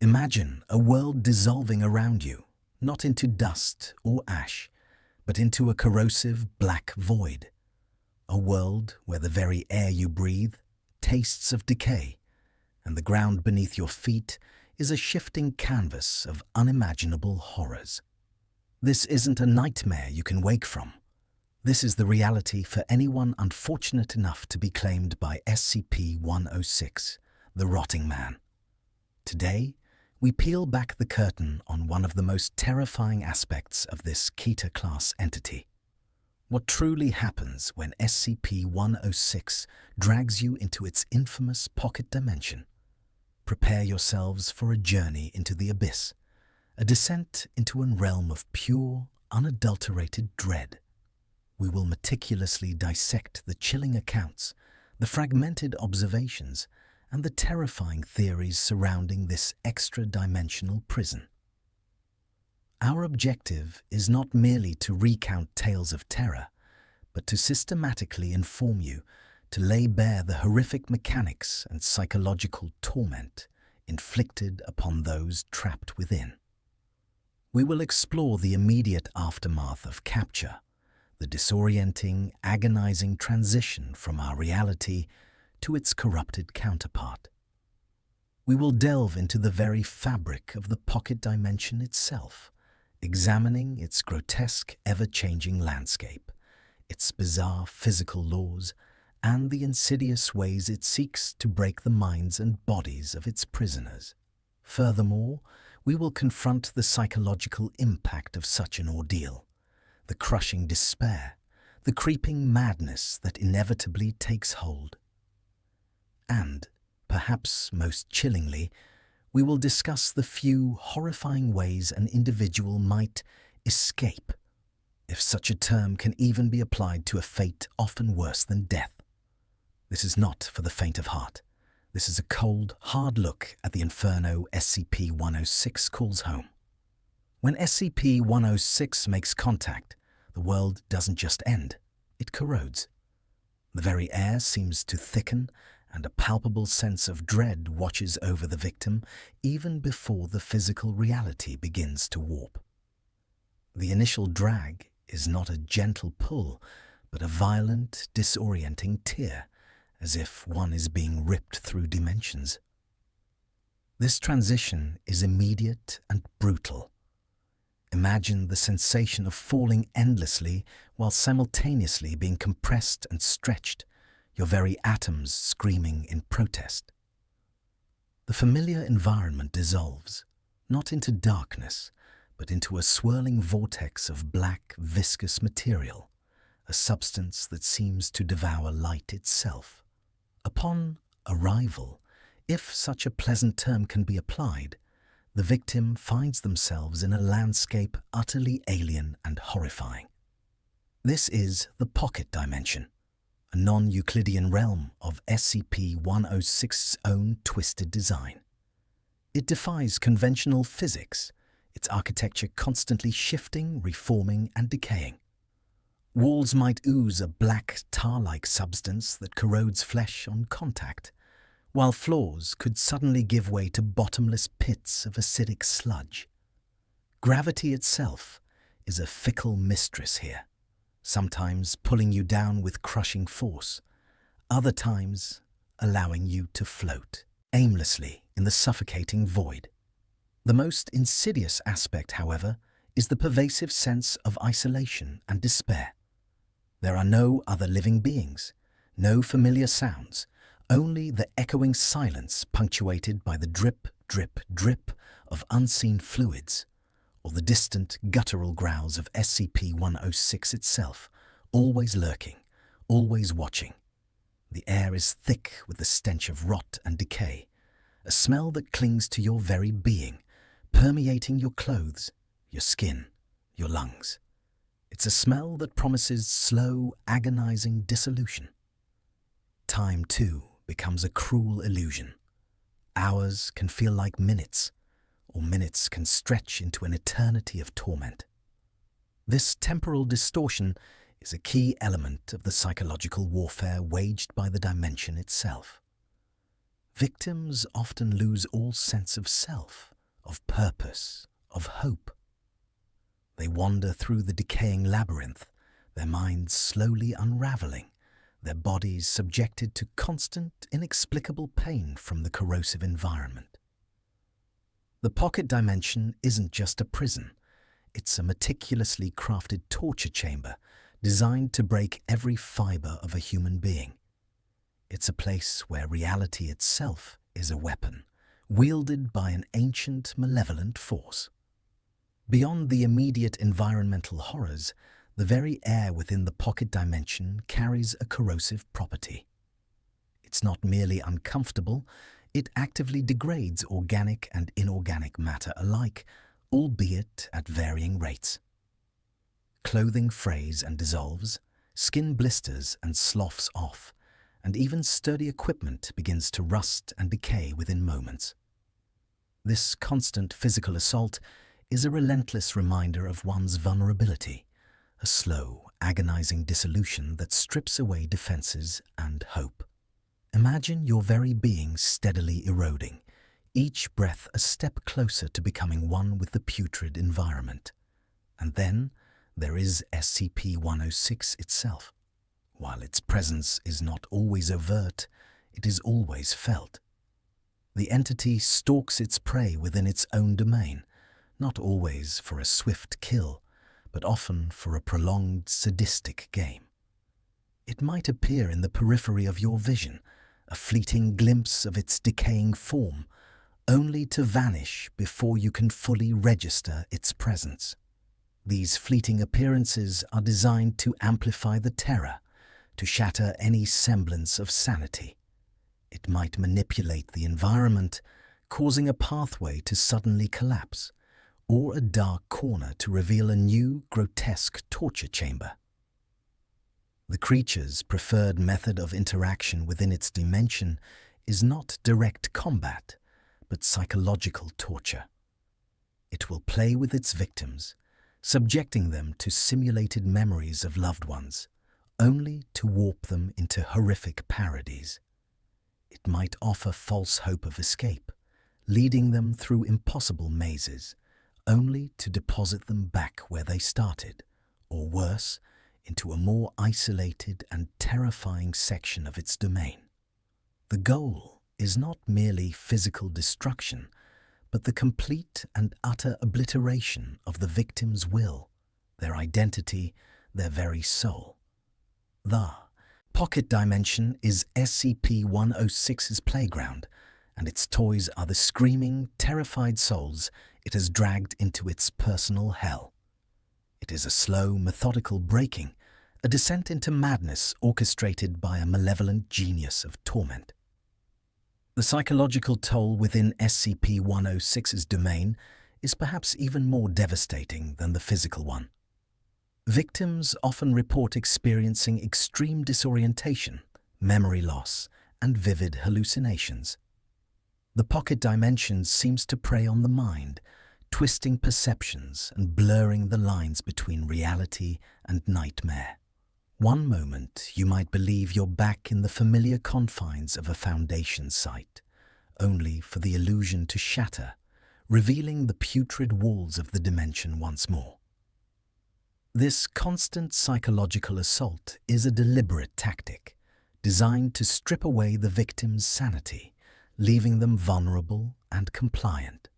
Imagine a world dissolving around you, not into dust or ash, but into a corrosive black void. A world where the very air you breathe tastes of decay, and the ground beneath your feet is a shifting canvas of unimaginable horrors. This isn't a nightmare you can wake from. This is the reality for anyone unfortunate enough to be claimed by SCP-106, the Rotting Man. Today, we peel back the curtain on one of the most terrifying aspects of this Keter-class entity. What truly happens when SCP-106 drags you into its infamous pocket dimension? Prepare yourselves for a journey into the abyss, a descent into a realm of pure, unadulterated dread. We will meticulously dissect the chilling accounts, the fragmented observations, and the terrifying theories surrounding this extra-dimensional prison. Our objective is not merely to recount tales of terror, but to systematically inform you, to lay bare the horrific mechanics and psychological torment inflicted upon those trapped within. We will explore the immediate aftermath of capture, the disorienting, agonizing transition from our reality to its corrupted counterpart. We will delve into the very fabric of the pocket dimension itself, examining its grotesque, ever-changing landscape, its bizarre physical laws, and the insidious ways it seeks to break the minds and bodies of its prisoners. Furthermore, we will confront the psychological impact of such an ordeal, the crushing despair, the creeping madness that inevitably takes hold. And, perhaps most chillingly, we will discuss the few horrifying ways an individual might escape, if such a term can even be applied to a fate often worse than death. This is not for the faint of heart. This is a cold, hard look at the inferno SCP-106 calls home. When SCP-106 makes contact, the world doesn't just end, it corrodes. The very air seems to thicken, and a palpable sense of dread watches over the victim even before the physical reality begins to warp. The initial drag is not a gentle pull, but a violent, disorienting tear, as if one is being ripped through dimensions. This transition is immediate and brutal. Imagine the sensation of falling endlessly while simultaneously being compressed and stretched, your very atoms screaming in protest. The familiar environment dissolves, not into darkness, but into a swirling vortex of black, viscous material, a substance that seems to devour light itself. Upon arrival, if such a pleasant term can be applied, the victim finds themselves in a landscape utterly alien and horrifying. This is the pocket dimension, a non-Euclidean realm of SCP-106's own twisted design. It defies conventional physics, its architecture constantly shifting, reforming, and decaying. Walls might ooze a black, tar-like substance that corrodes flesh on contact, while floors could suddenly give way to bottomless pits of acidic sludge. Gravity itself is a fickle mistress here, sometimes pulling you down with crushing force, other times allowing you to float aimlessly in the suffocating void. The most insidious aspect, however, is the pervasive sense of isolation and despair. There are no other living beings, no familiar sounds, only the echoing silence punctuated by the drip, drip, drip of unseen fluids, or the distant guttural growls of SCP-106 itself, always lurking, always watching. The air is thick with the stench of rot and decay, a smell that clings to your very being, permeating your clothes, your skin, your lungs. It's a smell that promises slow, agonizing dissolution. Time, too, becomes a cruel illusion. Hours can feel like minutes, or minutes can stretch into an eternity of torment. This temporal distortion is a key element of the psychological warfare waged by the dimension itself. Victims often lose all sense of self, of purpose, of hope. They wander through the decaying labyrinth, their minds slowly unraveling, their bodies subjected to constant, inexplicable pain from the corrosive environment. The pocket dimension isn't just a prison, it's a meticulously crafted torture chamber designed to break every fiber of a human being. It's a place where reality itself is a weapon, wielded by an ancient, malevolent force. Beyond the immediate environmental horrors, the very air within the pocket dimension carries a corrosive property. It's not merely uncomfortable, it actively degrades organic and inorganic matter alike, albeit at varying rates. Clothing frays and dissolves, skin blisters and sloughs off, and even sturdy equipment begins to rust and decay within moments. This constant physical assault is a relentless reminder of one's vulnerability, a slow, agonizing dissolution that strips away defenses and hope. Imagine your very being steadily eroding, each breath a step closer to becoming one with the putrid environment. And then there is SCP-106 itself. While its presence is not always overt, it is always felt. The entity stalks its prey within its own domain, not always for a swift kill, but often for a prolonged, sadistic game. It might appear in the periphery of your vision, a fleeting glimpse of its decaying form, only to vanish before you can fully register its presence. These fleeting appearances are designed to amplify the terror, to shatter any semblance of sanity. It might manipulate the environment, causing a pathway to suddenly collapse, or a dark corner to reveal a new, grotesque torture chamber. The creature's preferred method of interaction within its dimension is not direct combat, but psychological torture. It will play with its victims, subjecting them to simulated memories of loved ones, only to warp them into horrific parodies. It might offer false hope of escape, leading them through impossible mazes, only to deposit them back where they started, or worse, into a more isolated and terrifying section of its domain. The goal is not merely physical destruction, but the complete and utter obliteration of the victim's will, their identity, their very soul. The pocket dimension is SCP-106's playground, and its toys are the screaming, terrified souls it has dragged into its personal hell. It is a slow, methodical breaking, a descent into madness orchestrated by a malevolent genius of torment. The psychological toll within SCP-106's domain is perhaps even more devastating than the physical one. Victims often report experiencing extreme disorientation, memory loss, and vivid hallucinations. The pocket dimension seems to prey on the mind, twisting perceptions and blurring the lines between reality and nightmare. One moment you might believe you're back in the familiar confines of a Foundation site, only for the illusion to shatter, revealing the putrid walls of the dimension once more. This constant psychological assault is a deliberate tactic, designed to strip away the victim's sanity, leaving them vulnerable and compliant.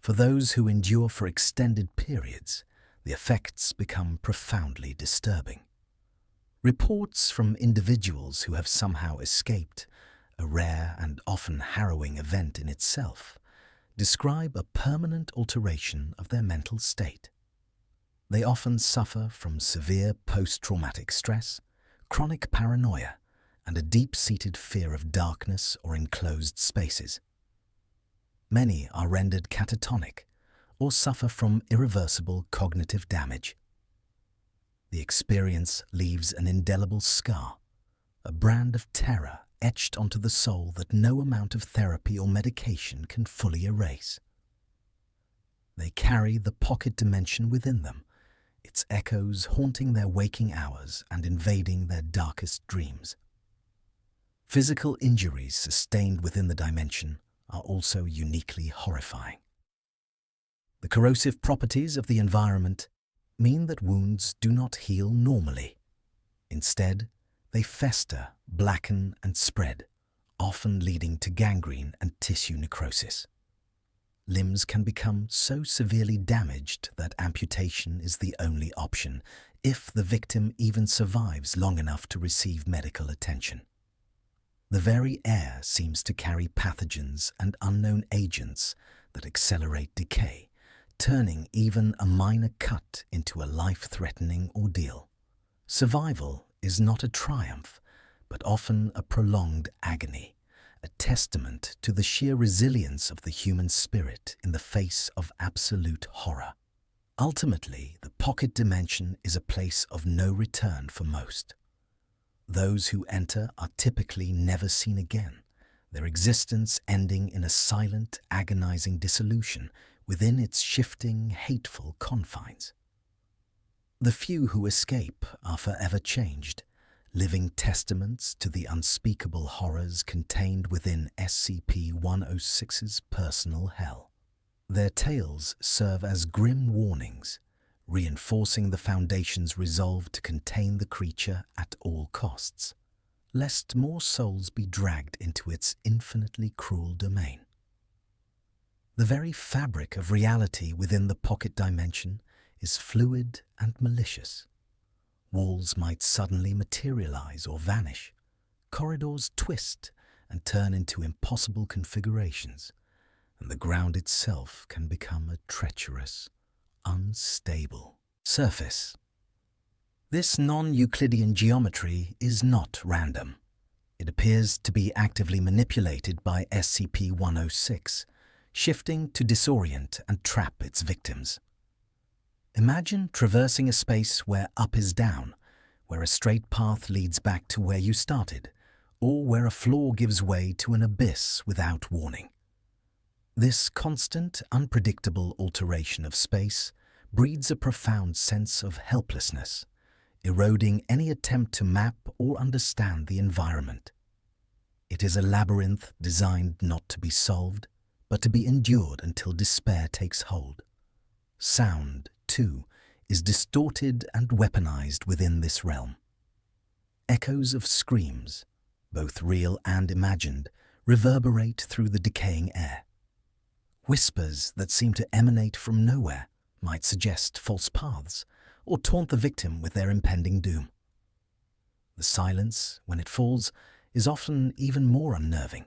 For those who endure for extended periods, the effects become profoundly disturbing. Reports from individuals who have somehow escaped, a rare and often harrowing event in itself, describe a permanent alteration of their mental state. They often suffer from severe post-traumatic stress, chronic paranoia, and a deep-seated fear of darkness or enclosed spaces. Many are rendered catatonic or suffer from irreversible cognitive damage. The experience leaves an indelible scar, a brand of terror etched onto the soul that no amount of therapy or medication can fully erase. They carry the pocket dimension within them, its echoes haunting their waking hours and invading their darkest dreams. Physical injuries sustained within the dimension are also uniquely horrifying. The corrosive properties of the environment mean that wounds do not heal normally. Instead, they fester, blacken, and spread, often leading to gangrene and tissue necrosis. Limbs can become so severely damaged that amputation is the only option, if the victim even survives long enough to receive medical attention. The very air seems to carry pathogens and unknown agents that accelerate decay, turning even a minor cut into a life-threatening ordeal. Survival is not a triumph, but often a prolonged agony, a testament to the sheer resilience of the human spirit in the face of absolute horror. Ultimately, the pocket dimension is a place of no return for most. Those who enter are typically never seen again, their existence ending in a silent, agonizing dissolution within its shifting, hateful confines. The few who escape are forever changed, living testaments to the unspeakable horrors contained within SCP-106's personal hell. Their tales serve as grim warnings, reinforcing the Foundation's resolve to contain the creature at all costs, lest more souls be dragged into its infinitely cruel domain. The very fabric of reality within the pocket dimension is fluid and malicious. Walls might suddenly materialize or vanish, corridors twist and turn into impossible configurations, and the ground itself can become a treacherous, unstable surface. This non-Euclidean geometry is not random. It appears to be actively manipulated by SCP-106, shifting to disorient and trap its victims. Imagine traversing a space where up is down, where a straight path leads back to where you started, or where a floor gives way to an abyss without warning. This constant, unpredictable alteration of space breeds a profound sense of helplessness, eroding any attempt to map or understand the environment. It is a labyrinth designed not to be solved, but to be endured until despair takes hold. Sound, too, is distorted and weaponized within this realm. Echoes of screams, both real and imagined, reverberate through the decaying air. Whispers that seem to emanate from nowhere might suggest false paths or taunt the victim with their impending doom. The silence, when it falls, is often even more unnerving,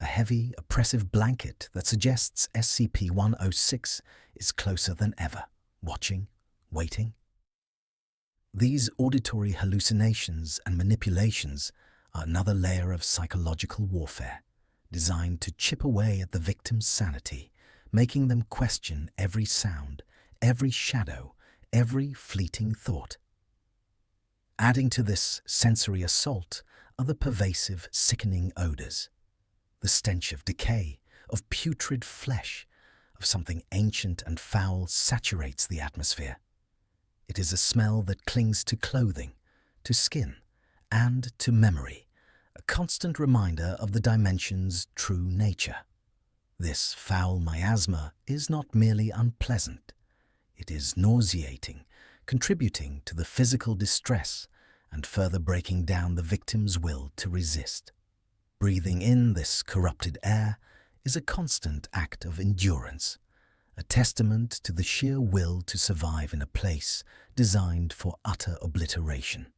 a heavy, oppressive blanket that suggests SCP-106 is closer than ever, watching, waiting. These auditory hallucinations and manipulations are another layer of psychological warfare, designed to chip away at the victim's sanity, making them question every sound, every shadow, every fleeting thought. Adding to this sensory assault are the pervasive, sickening odors. The stench of decay, of putrid flesh, of something ancient and foul saturates the atmosphere. It is a smell that clings to clothing, to skin, and to memory, a constant reminder of the dimension's true nature. This foul miasma is not merely unpleasant. It is nauseating, contributing to the physical distress and further breaking down the victim's will to resist. Breathing in this corrupted air is a constant act of endurance, a testament to the sheer will to survive in a place designed for utter obliteration.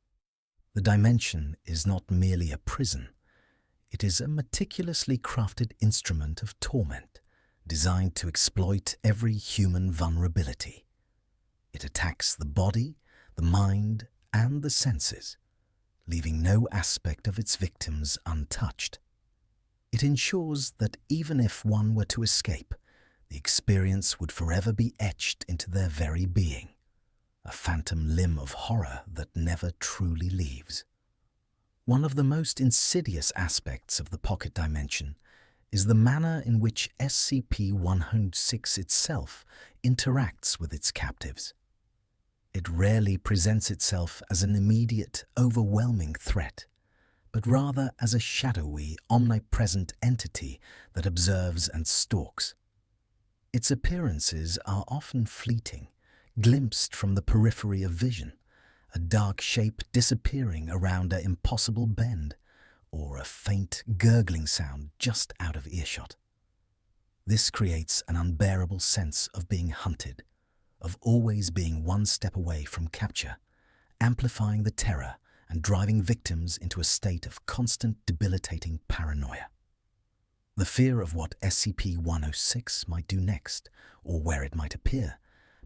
The dimension is not merely a prison. It is a meticulously crafted instrument of torment, designed to exploit every human vulnerability. It attacks the body, the mind, and the senses, leaving no aspect of its victims untouched. It ensures that even if one were to escape, the experience would forever be etched into their very being, a phantom limb of horror that never truly leaves. One of the most insidious aspects of the pocket dimension is the manner in which SCP-106 itself interacts with its captives. It rarely presents itself as an immediate, overwhelming threat, but rather as a shadowy, omnipresent entity that observes and stalks. Its appearances are often fleeting, glimpsed from the periphery of vision, a dark shape disappearing around an impossible bend, or a faint gurgling sound just out of earshot. This creates an unbearable sense of being hunted, of always being one step away from capture, amplifying the terror and driving victims into a state of constant debilitating paranoia. The fear of what SCP-106 might do next, or where it might appear,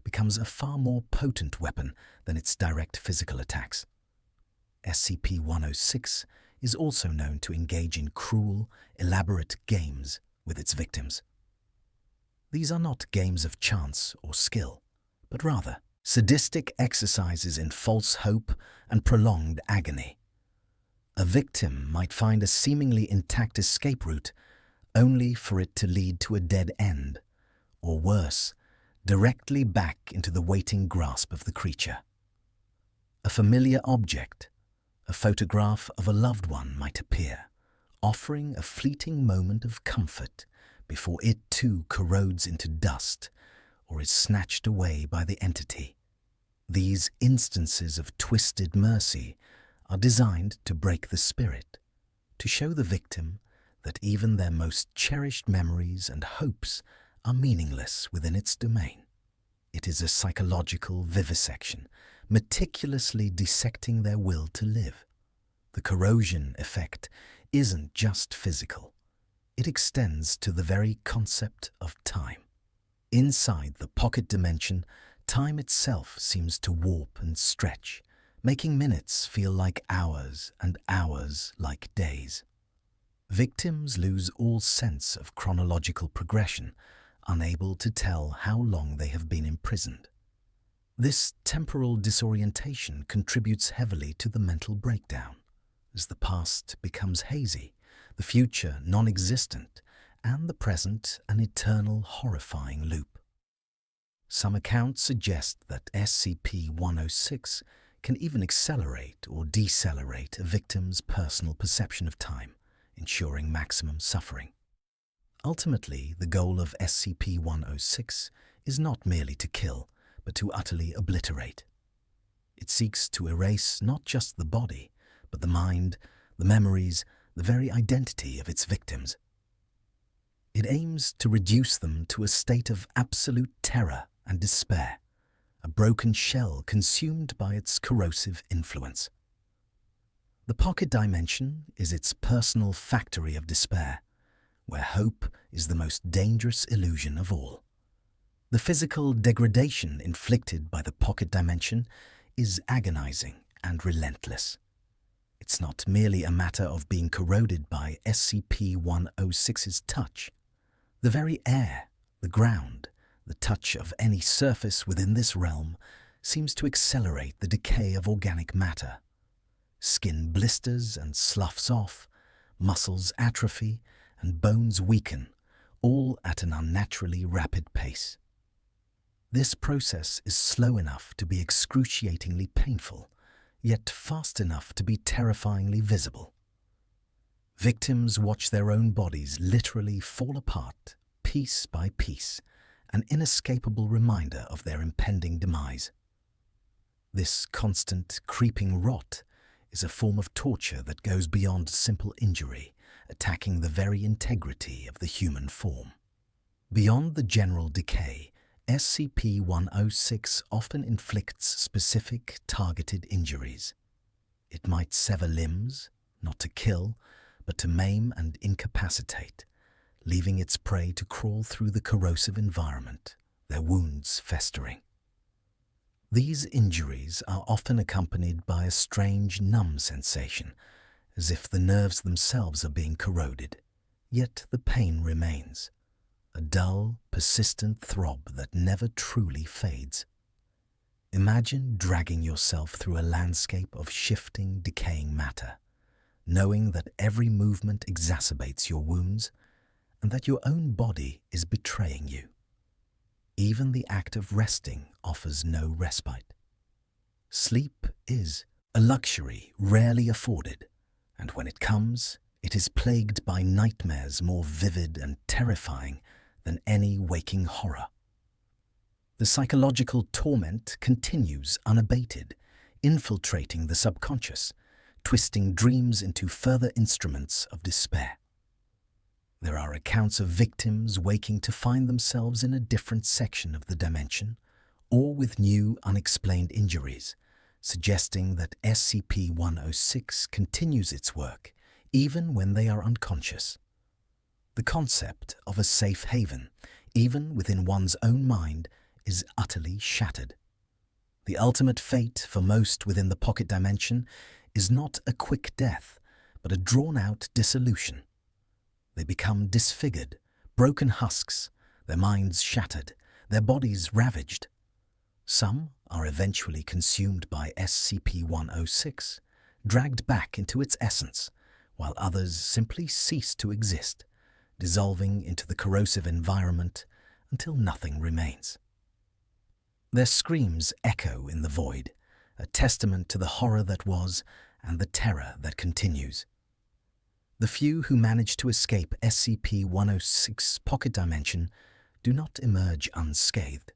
becomes a far more potent weapon than its direct physical attacks. SCP-106 is also known to engage in cruel, elaborate games with its victims. These are not games of chance or skill, but rather sadistic exercises in false hope and prolonged agony. A victim might find a seemingly intact escape route only for it to lead to a dead end, or worse, directly back into the waiting grasp of the creature. A familiar object, a photograph of a loved one, might appear, offering a fleeting moment of comfort before it too corrodes into dust or is snatched away by the entity. These instances of twisted mercy are designed to break the spirit, to show the victim that even their most cherished memories and hopes are meaningless within its domain. It is a psychological vivisection, meticulously dissecting their will to live. The corrosion effect isn't just physical. It extends to the very concept of time. Inside the pocket dimension, time itself seems to warp and stretch, making minutes feel like hours and hours like days. Victims lose all sense of chronological progression, unable to tell how long they have been imprisoned. This temporal disorientation contributes heavily to the mental breakdown, as the past becomes hazy, the future non-existent, and the present an eternal horrifying loop. Some accounts suggest that SCP-106 can even accelerate or decelerate a victim's personal perception of time, ensuring maximum suffering. Ultimately, the goal of SCP-106 is not merely to kill, but to utterly obliterate. It seeks to erase not just the body, but the mind, the memories, the very identity of its victims. It aims to reduce them to a state of absolute terror and despair, a broken shell consumed by its corrosive influence. The pocket dimension is its personal factory of despair, where hope is the most dangerous illusion of all. The physical degradation inflicted by the pocket dimension is agonizing and relentless. It's not merely a matter of being corroded by SCP-106's touch. The very air, the ground, the touch of any surface within this realm seems to accelerate the decay of organic matter. Skin blisters and sloughs off, muscles atrophy, and bones weaken, all at an unnaturally rapid pace. This process is slow enough to be excruciatingly painful, yet fast enough to be terrifyingly visible. Victims watch their own bodies literally fall apart, piece by piece, an inescapable reminder of their impending demise. This constant, creeping rot is a form of torture that goes beyond simple injury, attacking the very integrity of the human form. Beyond the general decay, SCP-106 often inflicts specific, targeted injuries. It might sever limbs, not to kill, but to maim and incapacitate, leaving its prey to crawl through the corrosive environment, their wounds festering. These injuries are often accompanied by a strange, numb sensation, as if the nerves themselves are being corroded, yet the pain remains, a dull, persistent throb that never truly fades. Imagine dragging yourself through a landscape of shifting, decaying matter, knowing that every movement exacerbates your wounds and that your own body is betraying you. Even the act of resting offers no respite. Sleep is a luxury rarely afforded, and when it comes, it is plagued by nightmares more vivid and terrifying than any waking horror. The psychological torment continues unabated, infiltrating the subconscious, twisting dreams into further instruments of despair. There are accounts of victims waking to find themselves in a different section of the dimension, or with new unexplained injuries, suggesting that SCP-106 continues its work even when they are unconscious. The concept of a safe haven, even within one's own mind, is utterly shattered. The ultimate fate for most within the pocket dimension is not a quick death, but a drawn-out dissolution. They become disfigured, broken husks, their minds shattered, their bodies ravaged. Some are eventually consumed by SCP-106, dragged back into its essence, while others simply cease to exist, dissolving into the corrosive environment until nothing remains. Their screams echo in the void, a testament to the horror that was and the terror that continues. The few who manage to escape SCP-106's pocket dimension do not emerge unscathed.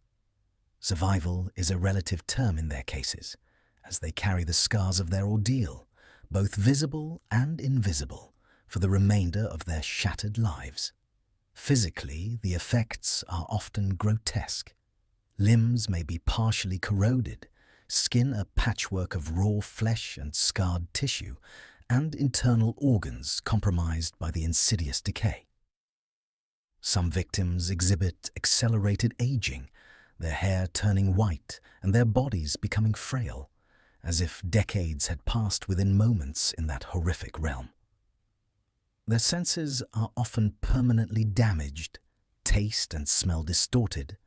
Survival is a relative term in their cases, as they carry the scars of their ordeal, both visible and invisible, for the remainder of their shattered lives. Physically, the effects are often grotesque. Limbs may be partially corroded, skin a patchwork of raw flesh and scarred tissue, and internal organs compromised by the insidious decay. Some victims exhibit accelerated aging, their hair turning white and their bodies becoming frail, as if decades had passed within moments in that horrific realm. Their senses are often permanently damaged, taste and smell distorted,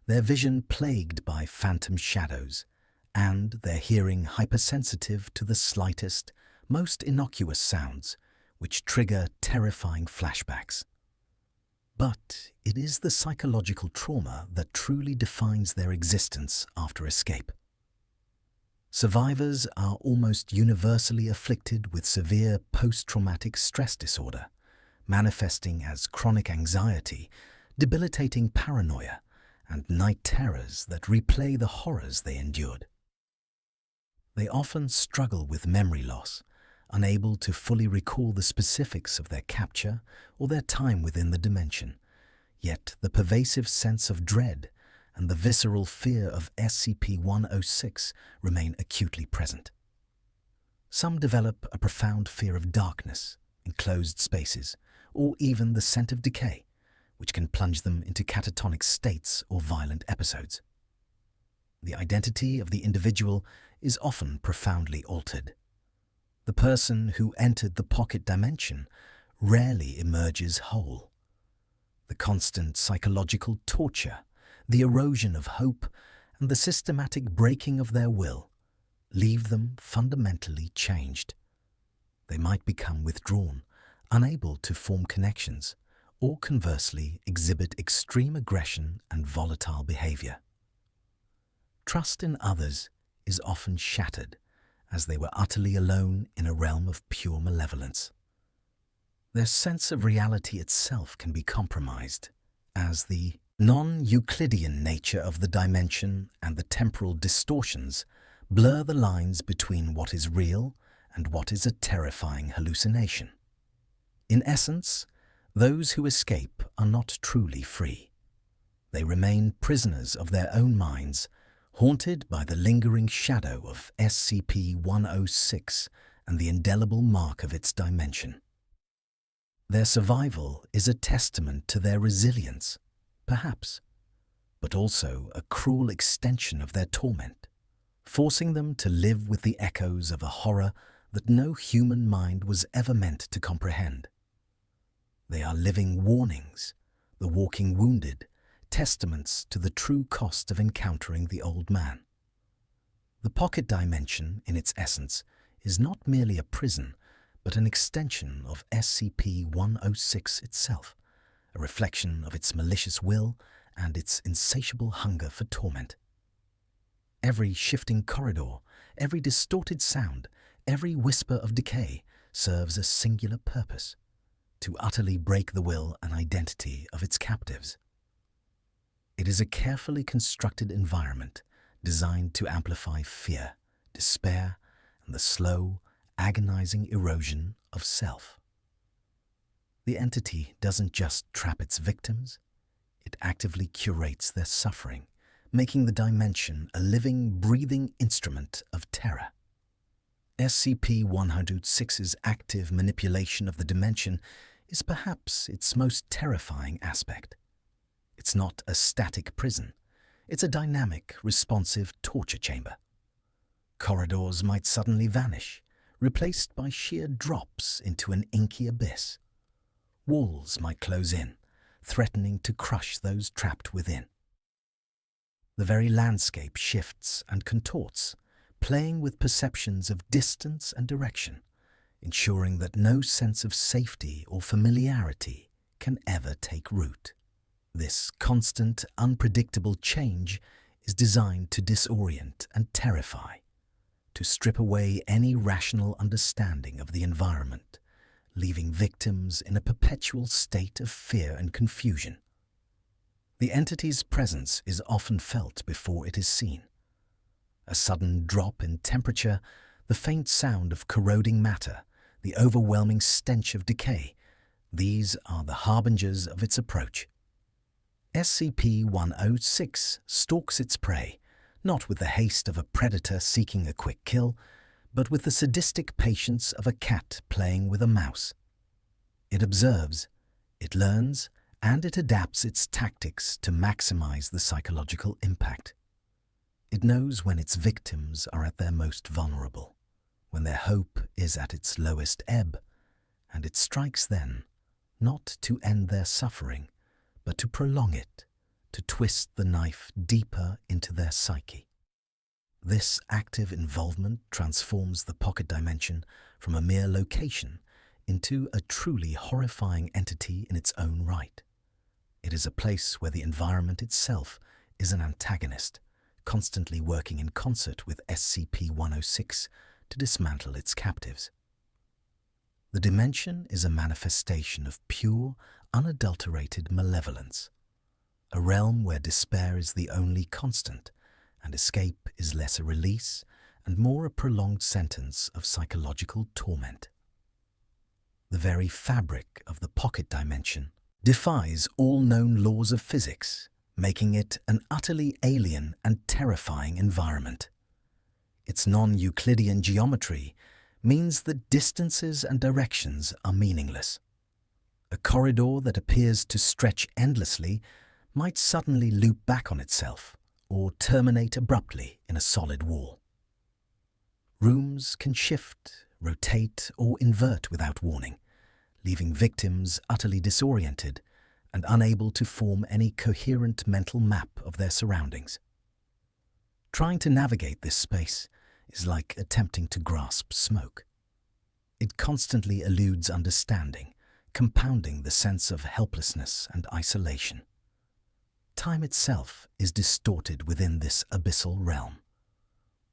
their vision plagued by phantom shadows, and their hearing hypersensitive to the slightest, most innocuous sounds, which trigger terrifying flashbacks. But it is the psychological trauma that truly defines their existence after escape. Survivors are almost universally afflicted with severe post-traumatic stress disorder, manifesting as chronic anxiety, debilitating paranoia, and night terrors that replay the horrors they endured. They often struggle with memory loss, unable to fully recall the specifics of their capture or their time within the dimension, yet the pervasive sense of dread and the visceral fear of SCP-106 remain acutely present. Some develop a profound fear of darkness, enclosed spaces, or even the scent of decay, which can plunge them into catatonic states or violent episodes. The identity of the individual is often profoundly altered. The person who entered the pocket dimension rarely emerges whole. The constant psychological torture, the erosion of hope, and the systematic breaking of their will leave them fundamentally changed. They might become withdrawn, unable to form connections, or conversely exhibit extreme aggression and volatile behavior. Trust in others is often shattered, as they were utterly alone in a realm of pure malevolence. Their sense of reality itself can be compromised, as the non-Euclidean nature of the dimension and the temporal distortions blur the lines between what is real and what is a terrifying hallucination. In essence, those who escape are not truly free. They remain prisoners of their own minds, haunted by the lingering shadow of SCP-106 and the indelible mark of its dimension. Their survival is a testament to their resilience, perhaps, but also a cruel extension of their torment, forcing them to live with the echoes of a horror that no human mind was ever meant to comprehend. They are living warnings, the walking wounded, testaments to the true cost of encountering the old man. The pocket dimension, in its essence, is not merely a prison, but an extension of SCP-106 itself, a reflection of its malicious will and its insatiable hunger for torment. Every shifting corridor, every distorted sound, every whisper of decay serves a singular purpose: to utterly break the will and identity of its captives. It is a carefully constructed environment designed to amplify fear, despair, and the slow, agonizing erosion of self. The entity doesn't just trap its victims, it actively curates their suffering, making the dimension a living, breathing instrument of terror. SCP-106's active manipulation of the dimension is perhaps its most terrifying aspect. It's not a static prison, it's a dynamic, responsive torture chamber. Corridors might suddenly vanish, replaced by sheer drops into an inky abyss. Walls might close in, threatening to crush those trapped within. The very landscape shifts and contorts, playing with perceptions of distance and direction, ensuring that no sense of safety or familiarity can ever take root. This constant, unpredictable change is designed to disorient and terrify, to strip away any rational understanding of the environment, leaving victims in a perpetual state of fear and confusion. The entity's presence is often felt before it is seen. A sudden drop in temperature, the faint sound of corroding matter, the overwhelming stench of decay, these are the harbingers of its approach. SCP-106 stalks its prey, not with the haste of a predator seeking a quick kill, but with the sadistic patience of a cat playing with a mouse. It observes, it learns, and it adapts its tactics to maximize the psychological impact. It knows when its victims are at their most vulnerable, when their hope is at its lowest ebb, and it strikes then, not to end their suffering, but to prolong it, to twist the knife deeper into their psyche. This active involvement transforms the pocket dimension from a mere location into a truly horrifying entity in its own right. It is a place where the environment itself is an antagonist, constantly working in concert with SCP-106 to dismantle its captives. The dimension is a manifestation of pure, unadulterated malevolence, a realm where despair is the only constant, and escape is less a release and more a prolonged sentence of psychological torment. The very fabric of the pocket dimension defies all known laws of physics, making it an utterly alien and terrifying environment. Its non-Euclidean geometry means that distances and directions are meaningless. A corridor that appears to stretch endlessly might suddenly loop back on itself or terminate abruptly in a solid wall. Rooms can shift, rotate, or invert without warning, leaving victims utterly disoriented and unable to form any coherent mental map of their surroundings. Trying to navigate this space is like attempting to grasp smoke. It constantly eludes understanding, compounding the sense of helplessness and isolation. Time itself is distorted within this abyssal realm.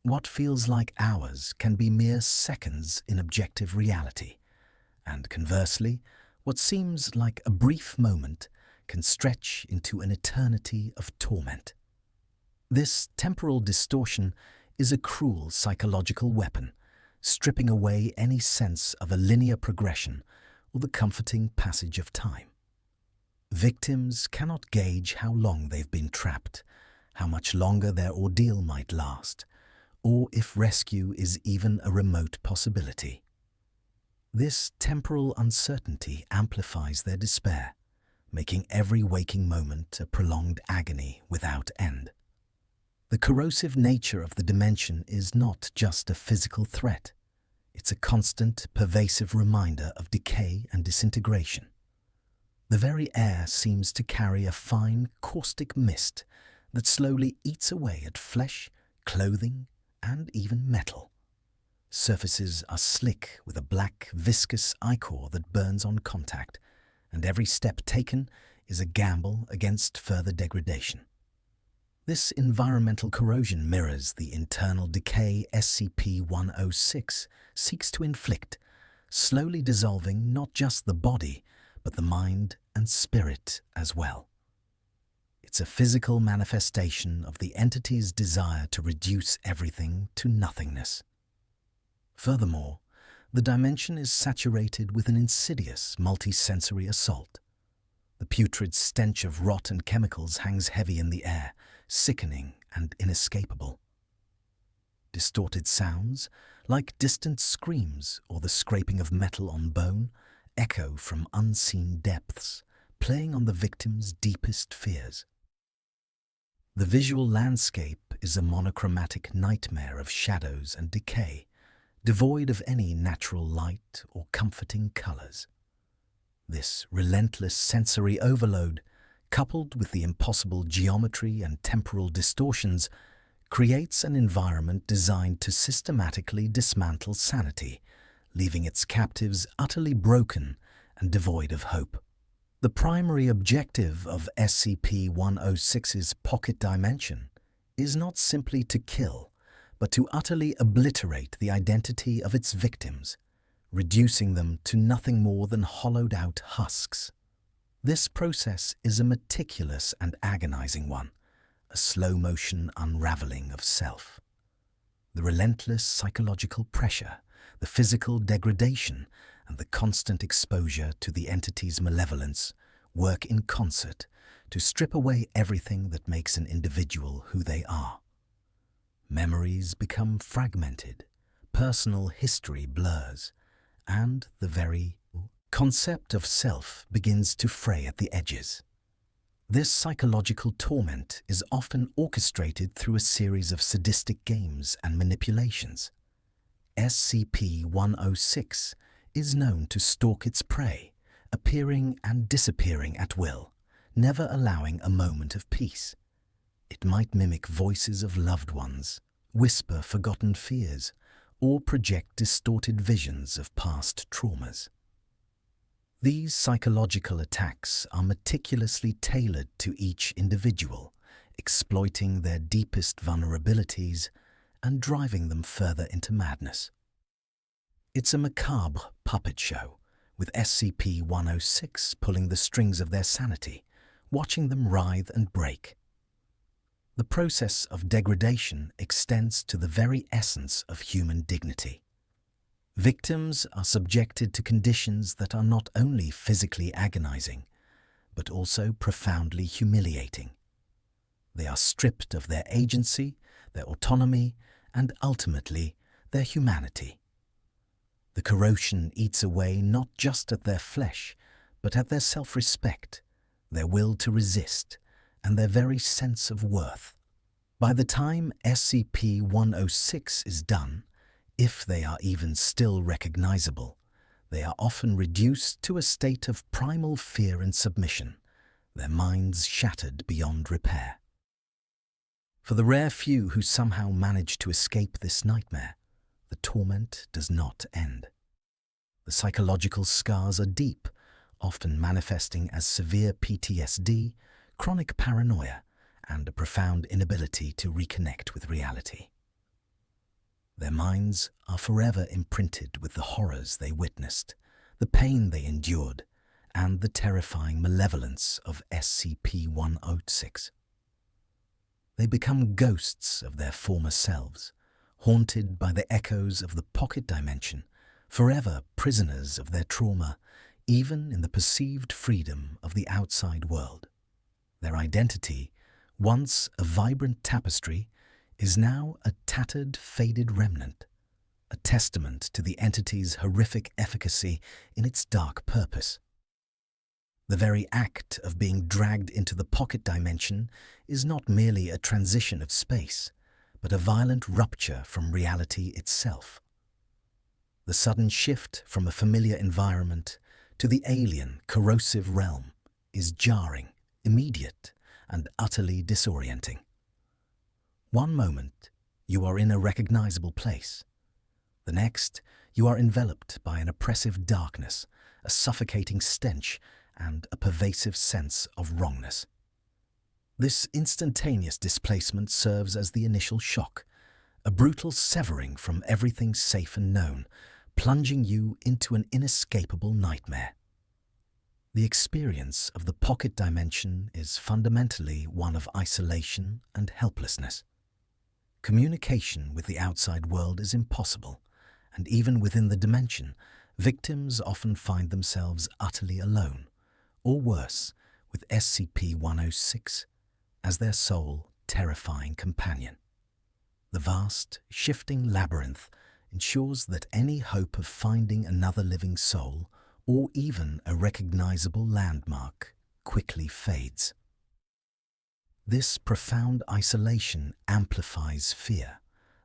What feels like hours can be mere seconds in objective reality, and conversely, what seems like a brief moment can stretch into an eternity of torment. This temporal distortion is a cruel psychological weapon, stripping away any sense of a linear progression or the comforting passage of time. Victims cannot gauge how long they've been trapped, how much longer their ordeal might last, or if rescue is even a remote possibility. This temporal uncertainty amplifies their despair, making every waking moment a prolonged agony without end. The corrosive nature of the dimension is not just a physical threat. It's a constant, pervasive reminder of decay and disintegration. The very air seems to carry a fine, caustic mist that slowly eats away at flesh, clothing, and even metal. Surfaces are slick with a black, viscous ichor that burns on contact, and every step taken is a gamble against further degradation. This environmental corrosion mirrors the internal decay SCP-106 seeks to inflict, slowly dissolving not just the body, but the mind and spirit as well. It's a physical manifestation of the entity's desire to reduce everything to nothingness. Furthermore, the dimension is saturated with an insidious multisensory assault. The putrid stench of rot and chemicals hangs heavy in the air, sickening and inescapable. Distorted sounds, like distant screams or the scraping of metal on bone, echo from unseen depths, playing on the victim's deepest fears. The visual landscape is a monochromatic nightmare of shadows and decay, devoid of any natural light or comforting colors. This relentless sensory overload, coupled with the impossible geometry and temporal distortions, creates an environment designed to systematically dismantle sanity, leaving its captives utterly broken and devoid of hope. The primary objective of SCP-106's pocket dimension is not simply to kill, but to utterly obliterate the identity of its victims, reducing them to nothing more than hollowed-out husks. This process is a meticulous and agonizing one, a slow-motion unraveling of self. The relentless psychological pressure, the physical degradation, and the constant exposure to the entity's malevolence work in concert to strip away everything that makes an individual who they are. Memories become fragmented, personal history blurs, and the very concept of self begins to fray at the edges. This psychological torment is often orchestrated through a series of sadistic games and manipulations. SCP-106 is known to stalk its prey, appearing and disappearing at will, never allowing a moment of peace. It might mimic voices of loved ones, whisper forgotten fears, or project distorted visions of past traumas. These psychological attacks are meticulously tailored to each individual, exploiting their deepest vulnerabilities and driving them further into madness. It's a macabre puppet show, with SCP-106 pulling the strings of their sanity, watching them writhe and break. The process of degradation extends to the very essence of human dignity. Victims are subjected to conditions that are not only physically agonizing, but also profoundly humiliating. They are stripped of their agency, their autonomy, and ultimately, their humanity. The corrosion eats away not just at their flesh, but at their self-respect, their will to resist, and their very sense of worth. By the time SCP-106 is done, if they are even still recognizable, they are often reduced to a state of primal fear and submission, their minds shattered beyond repair. For the rare few who somehow manage to escape this nightmare, the torment does not end. The psychological scars are deep, often manifesting as severe PTSD, chronic paranoia, and a profound inability to reconnect with reality. Their minds are forever imprinted with the horrors they witnessed, the pain they endured, and the terrifying malevolence of SCP-106. They become ghosts of their former selves, haunted by the echoes of the pocket dimension, forever prisoners of their trauma, even in the perceived freedom of the outside world. Their identity, once a vibrant tapestry, is now a tattered, faded remnant, a testament to the entity's horrific efficacy in its dark purpose. The very act of being dragged into the pocket dimension is not merely a transition of space, but a violent rupture from reality itself. The sudden shift from a familiar environment to the alien, corrosive realm is jarring, immediate, and utterly disorienting. One moment, you are in a recognizable place. The next, you are enveloped by an oppressive darkness, a suffocating stench, and a pervasive sense of wrongness. This instantaneous displacement serves as the initial shock, a brutal severing from everything safe and known, plunging you into an inescapable nightmare. The experience of the pocket dimension is fundamentally one of isolation and helplessness. Communication with the outside world is impossible, and even within the dimension, victims often find themselves utterly alone, or worse, with SCP-106 as their sole, terrifying companion. The vast, shifting labyrinth ensures that any hope of finding another living soul, or even a recognizable landmark, quickly fades. This profound isolation amplifies fear,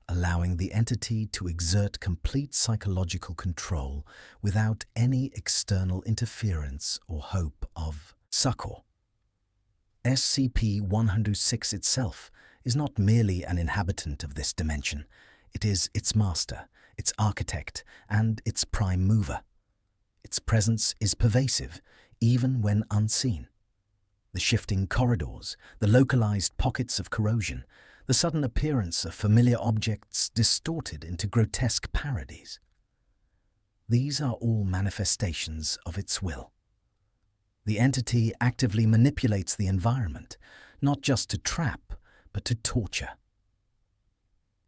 allowing the entity to exert complete psychological control without any external interference or hope of succor. SCP-106 itself is not merely an inhabitant of this dimension. It is its master, its architect, and its prime mover. Its presence is pervasive, even when unseen. The shifting corridors, the localized pockets of corrosion, the sudden appearance of familiar objects distorted into grotesque parodies. These are all manifestations of its will. The entity actively manipulates the environment, not just to trap, but to torture.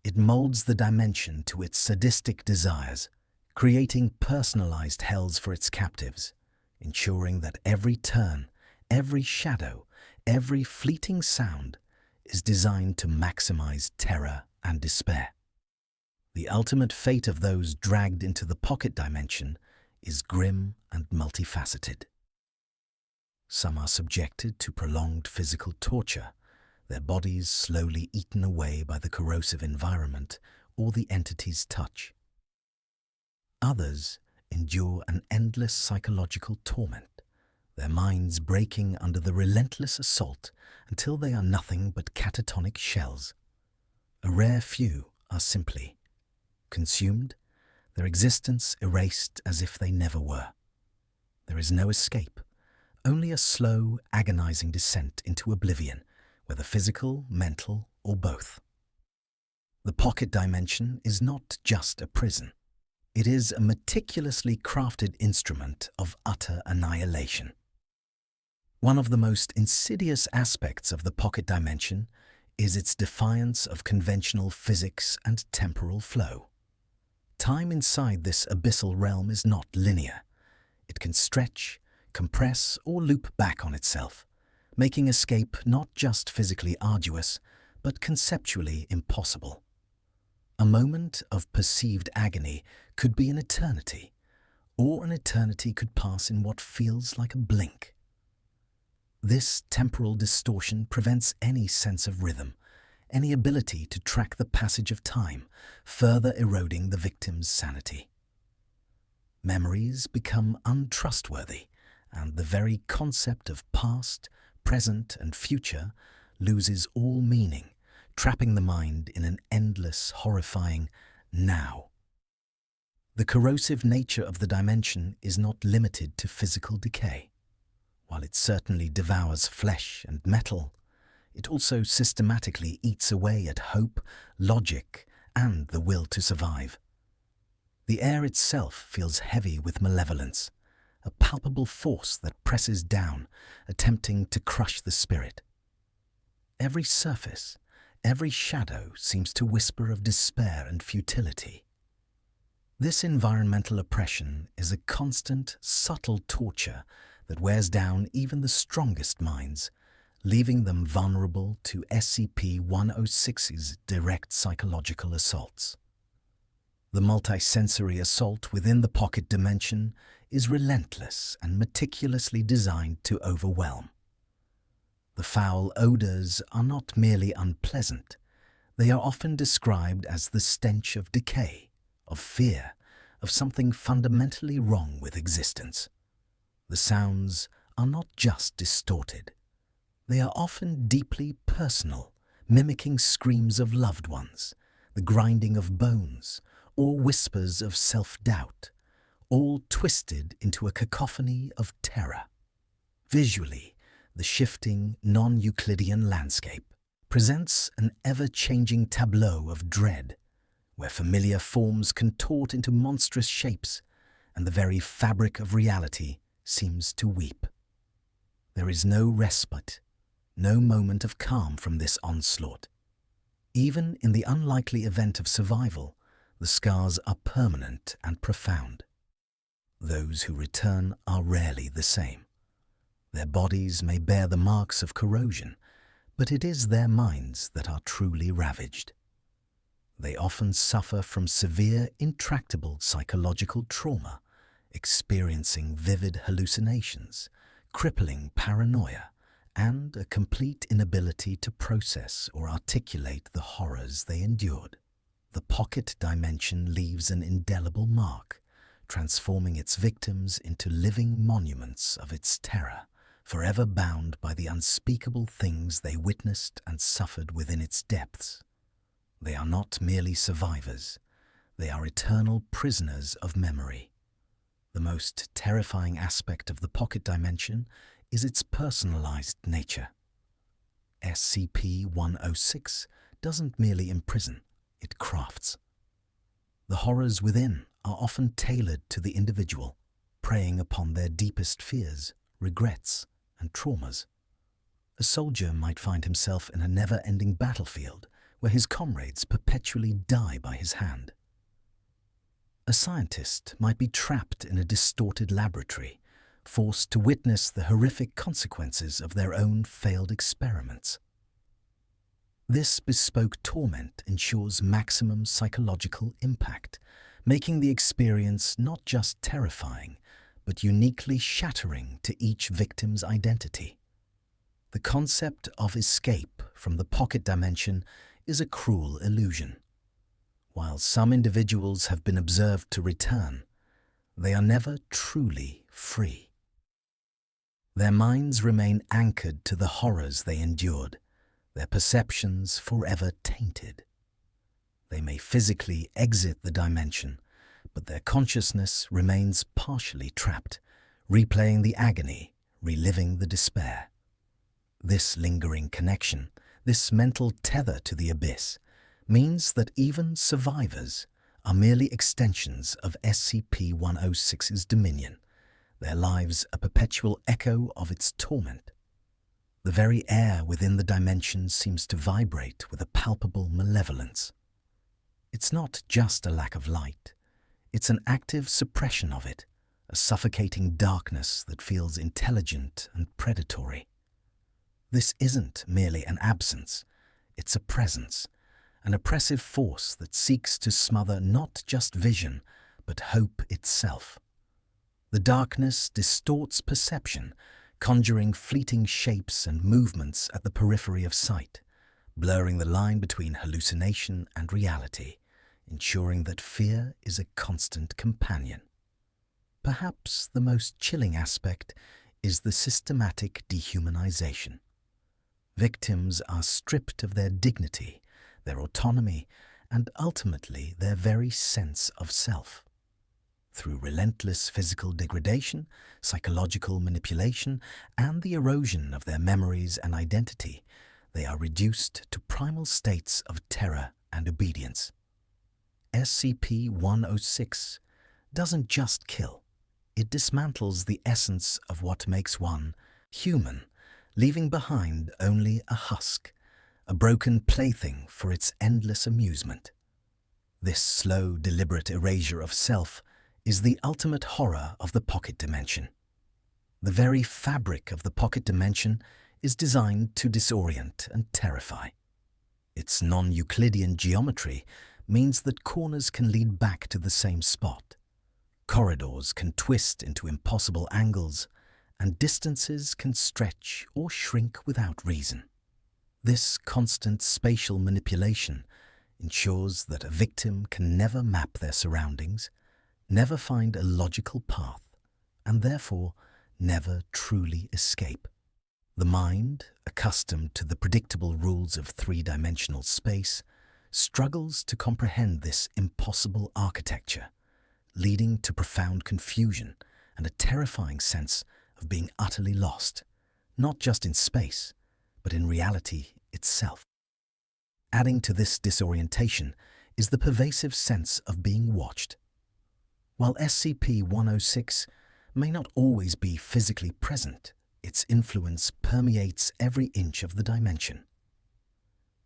It molds the dimension to its sadistic desires, creating personalized hells for its captives, ensuring that every turn, every shadow, every fleeting sound is designed to maximize terror and despair. The ultimate fate of those dragged into the pocket dimension is grim and multifaceted. Some are subjected to prolonged physical torture, their bodies slowly eaten away by the corrosive environment or the entity's touch. Others endure an endless psychological torment, their minds breaking under the relentless assault until they are nothing but catatonic shells. A rare few are simply consumed, their existence erased as if they never were. There is no escape, only a slow, agonizing descent into oblivion, whether physical, mental, or both. The pocket dimension is not just a prison. It is a meticulously crafted instrument of utter annihilation. One of the most insidious aspects of the pocket dimension is its defiance of conventional physics and temporal flow. Time inside this abyssal realm is not linear. It can stretch, compress, or loop back on itself, making escape not just physically arduous, but conceptually impossible. A moment of perceived agony could be an eternity, or an eternity could pass in what feels like a blink. This temporal distortion prevents any sense of rhythm, any ability to track the passage of time, further eroding the victim's sanity. Memories become untrustworthy, and the very concept of past, present, and future loses all meaning, trapping the mind in an endless, horrifying now. The corrosive nature of the dimension is not limited to physical decay. While it certainly devours flesh and metal, it also systematically eats away at hope, logic, and the will to survive. The air itself feels heavy with malevolence, a palpable force that presses down, attempting to crush the spirit. Every surface, every shadow seems to whisper of despair and futility. This environmental oppression is a constant, subtle torture that wears down even the strongest minds, leaving them vulnerable to SCP-106's direct psychological assaults. The multisensory assault within the pocket dimension is relentless and meticulously designed to overwhelm. The foul odors are not merely unpleasant, they are often described as the stench of decay, of fear, of something fundamentally wrong with existence. The sounds are not just distorted. They are often deeply personal, mimicking screams of loved ones, the grinding of bones, or whispers of self-doubt, all twisted into a cacophony of terror. Visually, the shifting, non-Euclidean landscape presents an ever-changing tableau of dread, where familiar forms contort into monstrous shapes and the very fabric of reality seems to weep. There is no respite, no moment of calm from this onslaught. Even in the unlikely event of survival, the scars are permanent and profound. Those who return are rarely the same. Their bodies may bear the marks of corrosion, but it is their minds that are truly ravaged. They often suffer from severe, intractable psychological trauma, experiencing vivid hallucinations, crippling paranoia, and a complete inability to process or articulate the horrors they endured. The pocket dimension leaves an indelible mark, transforming its victims into living monuments of its terror, forever bound by the unspeakable things they witnessed and suffered within its depths. They are not merely survivors, they are eternal prisoners of memory. The most terrifying aspect of the pocket dimension is its personalized nature. SCP-106 doesn't merely imprison, it crafts. The horrors within are often tailored to the individual, preying upon their deepest fears, regrets, and traumas. A soldier might find himself in a never-ending battlefield where his comrades perpetually die by his hand. A scientist might be trapped in a distorted laboratory, forced to witness the horrific consequences of their own failed experiments. This bespoke torment ensures maximum psychological impact, making the experience not just terrifying, but uniquely shattering to each victim's identity. The concept of escape from the pocket dimension is a cruel illusion. While some individuals have been observed to return, they are never truly free. Their minds remain anchored to the horrors they endured, their perceptions forever tainted. They may physically exit the dimension, but their consciousness remains partially trapped, replaying the agony, reliving the despair. This lingering connection, this mental tether to the abyss, means that even survivors are merely extensions of SCP-106's dominion, their lives a perpetual echo of its torment. The very air within the dimension seems to vibrate with a palpable malevolence. It's not just a lack of light, it's an active suppression of it, a suffocating darkness that feels intelligent and predatory. This isn't merely an absence, it's a presence, an oppressive force that seeks to smother not just vision, but hope itself. The darkness distorts perception, conjuring fleeting shapes and movements at the periphery of sight, blurring the line between hallucination and reality, ensuring that fear is a constant companion. Perhaps the most chilling aspect is the systematic dehumanization. Victims are stripped of their dignity, their autonomy, and ultimately their very sense of self. Through relentless physical degradation, psychological manipulation, and the erosion of their memories and identity, they are reduced to primal states of terror and obedience. SCP-106 doesn't just kill, it dismantles the essence of what makes one human, leaving behind only a husk, a broken plaything for its endless amusement. This slow, deliberate erasure of self is the ultimate horror of the pocket dimension. The very fabric of the pocket dimension is designed to disorient and terrify. Its non-Euclidean geometry means that corners can lead back to the same spot. Corridors can twist into impossible angles, and distances can stretch or shrink without reason. This constant spatial manipulation ensures that a victim can never map their surroundings, never find a logical path, and therefore never truly escape. The mind, accustomed to the predictable rules of three-dimensional space, struggles to comprehend this impossible architecture, leading to profound confusion and a terrifying sense of being utterly lost, not just in space, but in reality itself. Adding to this disorientation is the pervasive sense of being watched. While SCP-106 may not always be physically present, its influence permeates every inch of the dimension.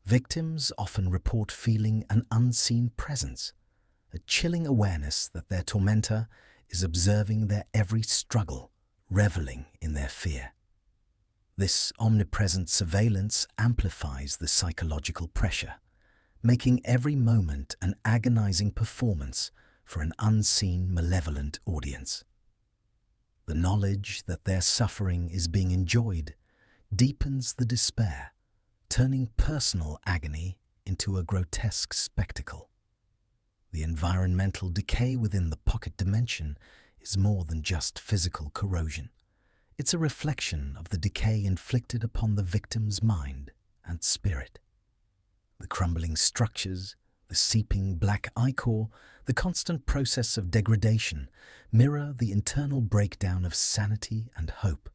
Victims often report feeling an unseen presence, a chilling awareness that their tormentor is observing their every struggle, reveling in their fear. This omnipresent surveillance amplifies the psychological pressure, making every moment an agonizing performance for an unseen, malevolent audience. The knowledge that their suffering is being enjoyed deepens the despair, turning personal agony into a grotesque spectacle. The environmental decay within the pocket dimension is more than just physical corrosion. It's a reflection of the decay inflicted upon the victim's mind and spirit. The crumbling structures, the seeping black ichor, the constant process of degradation mirror the internal breakdown of sanity and hope.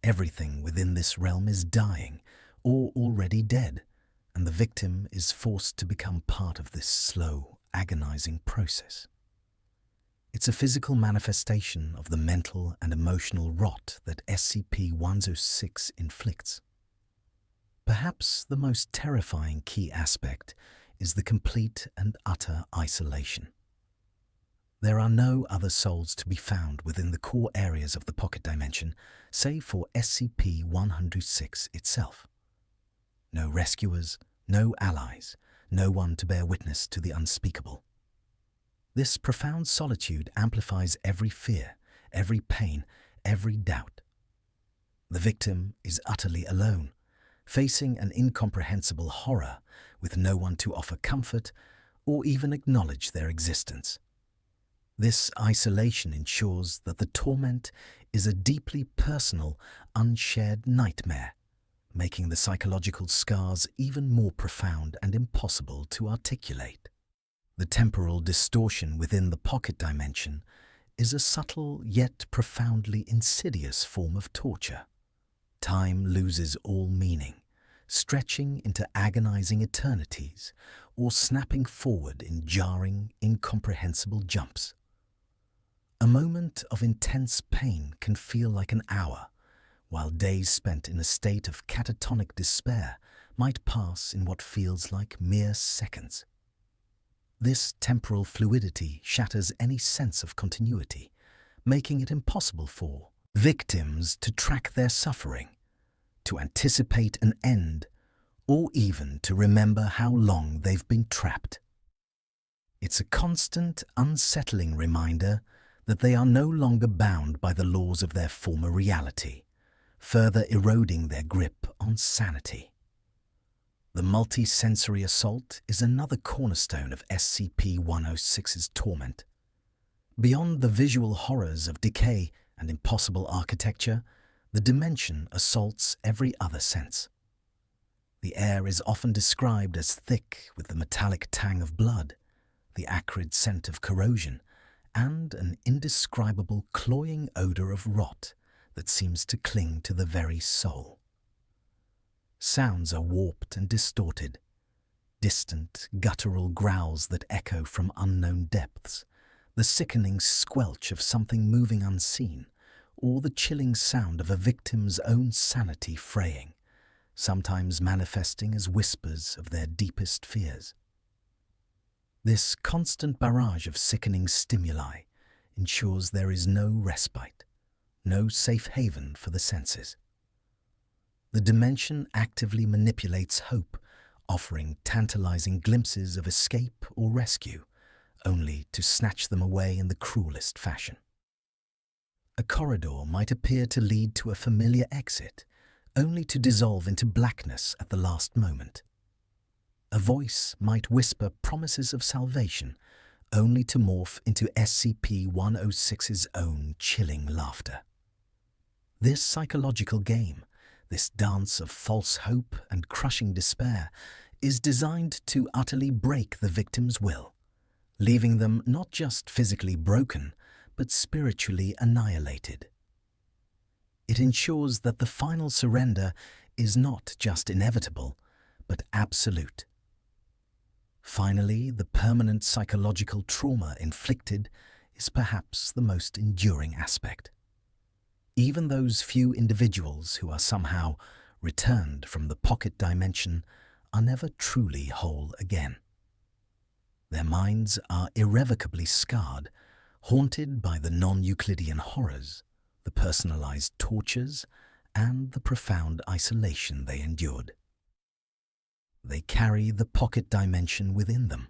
Everything within this realm is dying or already dead, and the victim is forced to become part of this slow, agonizing process. It's a physical manifestation of the mental and emotional rot that SCP-106 inflicts. Perhaps the most terrifying key aspect is the complete and utter isolation. There are no other souls to be found within the core areas of the pocket dimension, save for SCP-106 itself. No rescuers, no allies, no one to bear witness to the unspeakable. This profound solitude amplifies every fear, every pain, every doubt. The victim is utterly alone, facing an incomprehensible horror with no one to offer comfort or even acknowledge their existence. This isolation ensures that the torment is a deeply personal, unshared nightmare, making the psychological scars even more profound and impossible to articulate. The temporal distortion within the pocket dimension is a subtle yet profoundly insidious form of torture. Time loses all meaning, stretching into agonizing eternities or snapping forward in jarring, incomprehensible jumps. A moment of intense pain can feel like an hour, while days spent in a state of catatonic despair might pass in what feels like mere seconds. This temporal fluidity shatters any sense of continuity, making it impossible for victims to track their suffering, to anticipate an end, or even to remember how long they've been trapped. It's a constant, unsettling reminder that they are no longer bound by the laws of their former reality, further eroding their grip on sanity. The multi-sensory assault is another cornerstone of SCP-106's torment. Beyond the visual horrors of decay and impossible architecture, the dimension assaults every other sense. The air is often described as thick with the metallic tang of blood, the acrid scent of corrosion, and an indescribable cloying odor of rot that seems to cling to the very soul. Sounds are warped and distorted, distant, guttural growls that echo from unknown depths, the sickening squelch of something moving unseen, or the chilling sound of a victim's own sanity fraying, sometimes manifesting as whispers of their deepest fears. This constant barrage of sickening stimuli ensures there is no respite, no safe haven for the senses. The dimension actively manipulates hope, offering tantalizing glimpses of escape or rescue, only to snatch them away in the cruelest fashion. A corridor might appear to lead to a familiar exit, only to dissolve into blackness at the last moment. A voice might whisper promises of salvation, only to morph into SCP-106's own chilling laughter. This psychological game, this dance of false hope and crushing despair, is designed to utterly break the victim's will, leaving them not just physically broken, but spiritually annihilated. It ensures that the final surrender is not just inevitable, but absolute. Finally, the permanent psychological trauma inflicted is perhaps the most enduring aspect. Even those few individuals who are somehow returned from the pocket dimension are never truly whole again. Their minds are irrevocably scarred, haunted by the non-Euclidean horrors, the personalized tortures, and the profound isolation they endured. They carry the pocket dimension within them,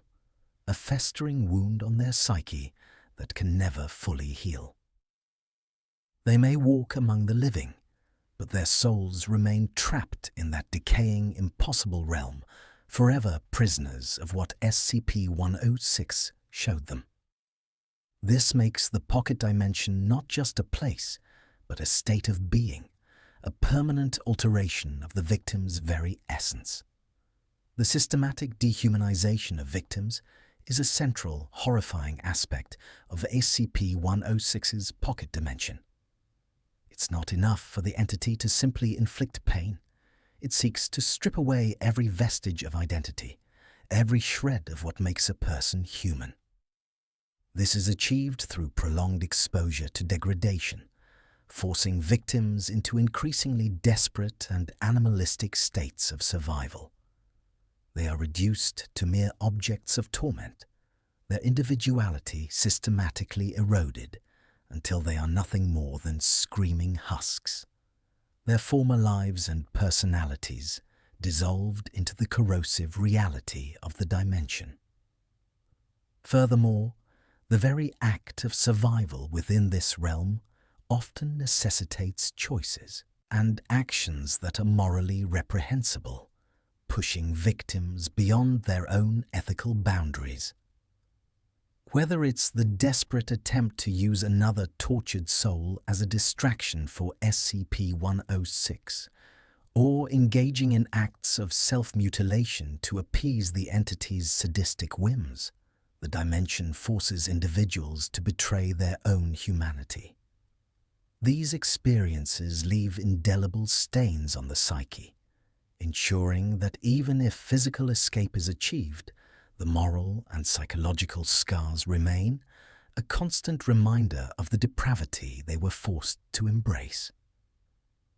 a festering wound on their psyche that can never fully heal. They may walk among the living, but their souls remain trapped in that decaying, impossible realm, forever prisoners of what SCP-106 showed them. This makes the pocket dimension not just a place, but a state of being, a permanent alteration of the victim's very essence. The systematic dehumanization of victims is a central, horrifying aspect of SCP-106's pocket dimension. It's not enough for the entity to simply inflict pain. It seeks to strip away every vestige of identity, every shred of what makes a person human. This is achieved through prolonged exposure to degradation, forcing victims into increasingly desperate and animalistic states of survival. They are reduced to mere objects of torment, their individuality systematically eroded until they are nothing more than screaming husks. Their former lives and personalities dissolved into the corrosive reality of the dimension. Furthermore, the very act of survival within this realm often necessitates choices and actions that are morally reprehensible, pushing victims beyond their own ethical boundaries. Whether it's the desperate attempt to use another tortured soul as a distraction for SCP-106, or engaging in acts of self-mutilation to appease the entity's sadistic whims, the dimension forces individuals to betray their own humanity. These experiences leave indelible stains on the psyche, ensuring that even if physical escape is achieved, the moral and psychological scars remain, a constant reminder of the depravity they were forced to embrace.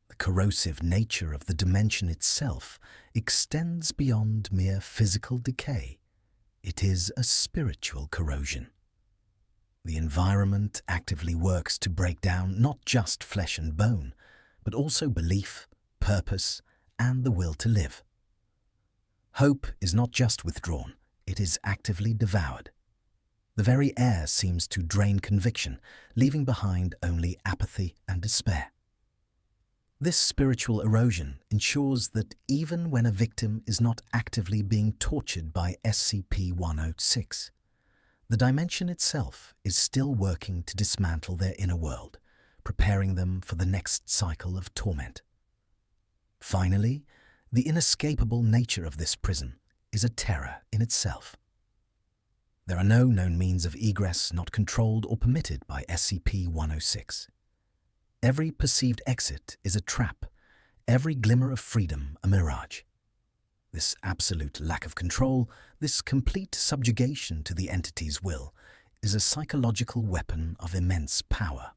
The corrosive nature of the dimension itself extends beyond mere physical decay. It is a spiritual corrosion. The environment actively works to break down not just flesh and bone, but also belief, purpose, and the will to live. Hope is not just withdrawn, it is actively devoured. The very air seems to drain conviction, leaving behind only apathy and despair. This spiritual erosion ensures that even when a victim is not actively being tortured by SCP-106, the dimension itself is still working to dismantle their inner world, preparing them for the next cycle of torment. Finally, the inescapable nature of this prison is a terror in itself. There are no known means of egress not controlled or permitted by SCP-106. Every perceived exit is a trap, every glimmer of freedom a mirage. This absolute lack of control, this complete subjugation to the entity's will, is a psychological weapon of immense power.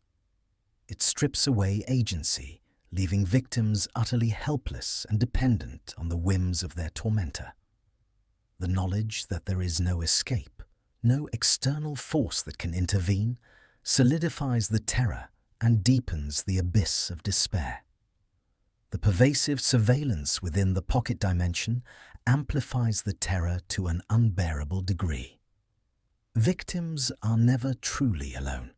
It strips away agency, leaving victims utterly helpless and dependent on the whims of their tormentor. The knowledge that there is no escape, no external force that can intervene, solidifies the terror and deepens the abyss of despair. The pervasive surveillance within the pocket dimension amplifies the terror to an unbearable degree. Victims are never truly alone,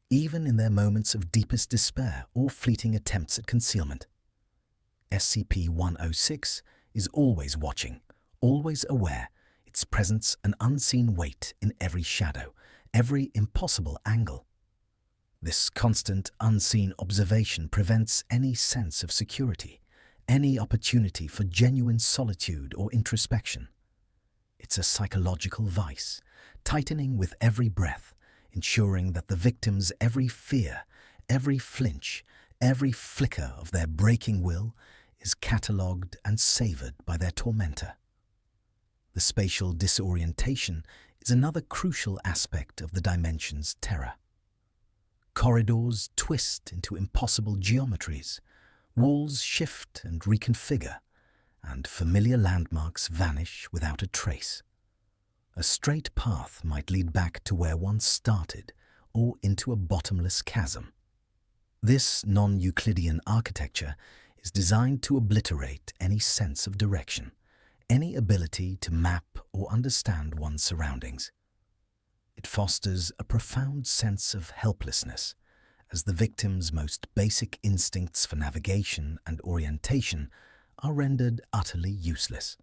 even in their moments of deepest despair or fleeting attempts at concealment. SCP-106 is always watching, always aware, its presence an unseen weight in every shadow, every impossible angle. This constant, unseen observation prevents any sense of security, any opportunity for genuine solitude or introspection. It's a psychological vice, tightening with every breath, ensuring that the victim's every fear, every flinch, every flicker of their breaking will is catalogued and savoured by their tormentor. The spatial disorientation is another crucial aspect of the dimension's terror. Corridors twist into impossible geometries, walls shift and reconfigure, and familiar landmarks vanish without a trace. A straight path might lead back to where one started, or into a bottomless chasm. This non-Euclidean architecture is designed to obliterate any sense of direction, any ability to map or understand one's surroundings. It fosters a profound sense of helplessness, as the victim's most basic instincts for navigation and orientation are rendered utterly useless.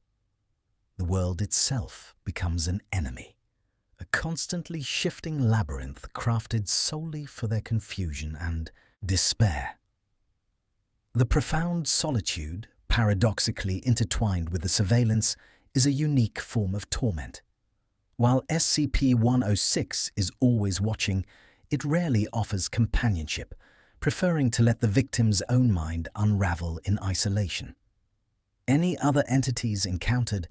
The world itself becomes an enemy, a constantly shifting labyrinth crafted solely for their confusion and despair. The profound solitude, paradoxically intertwined with the surveillance, is a unique form of torment. While SCP-106 is always watching, it rarely offers companionship, preferring to let the victim's own mind unravel in isolation. Any other entities encountered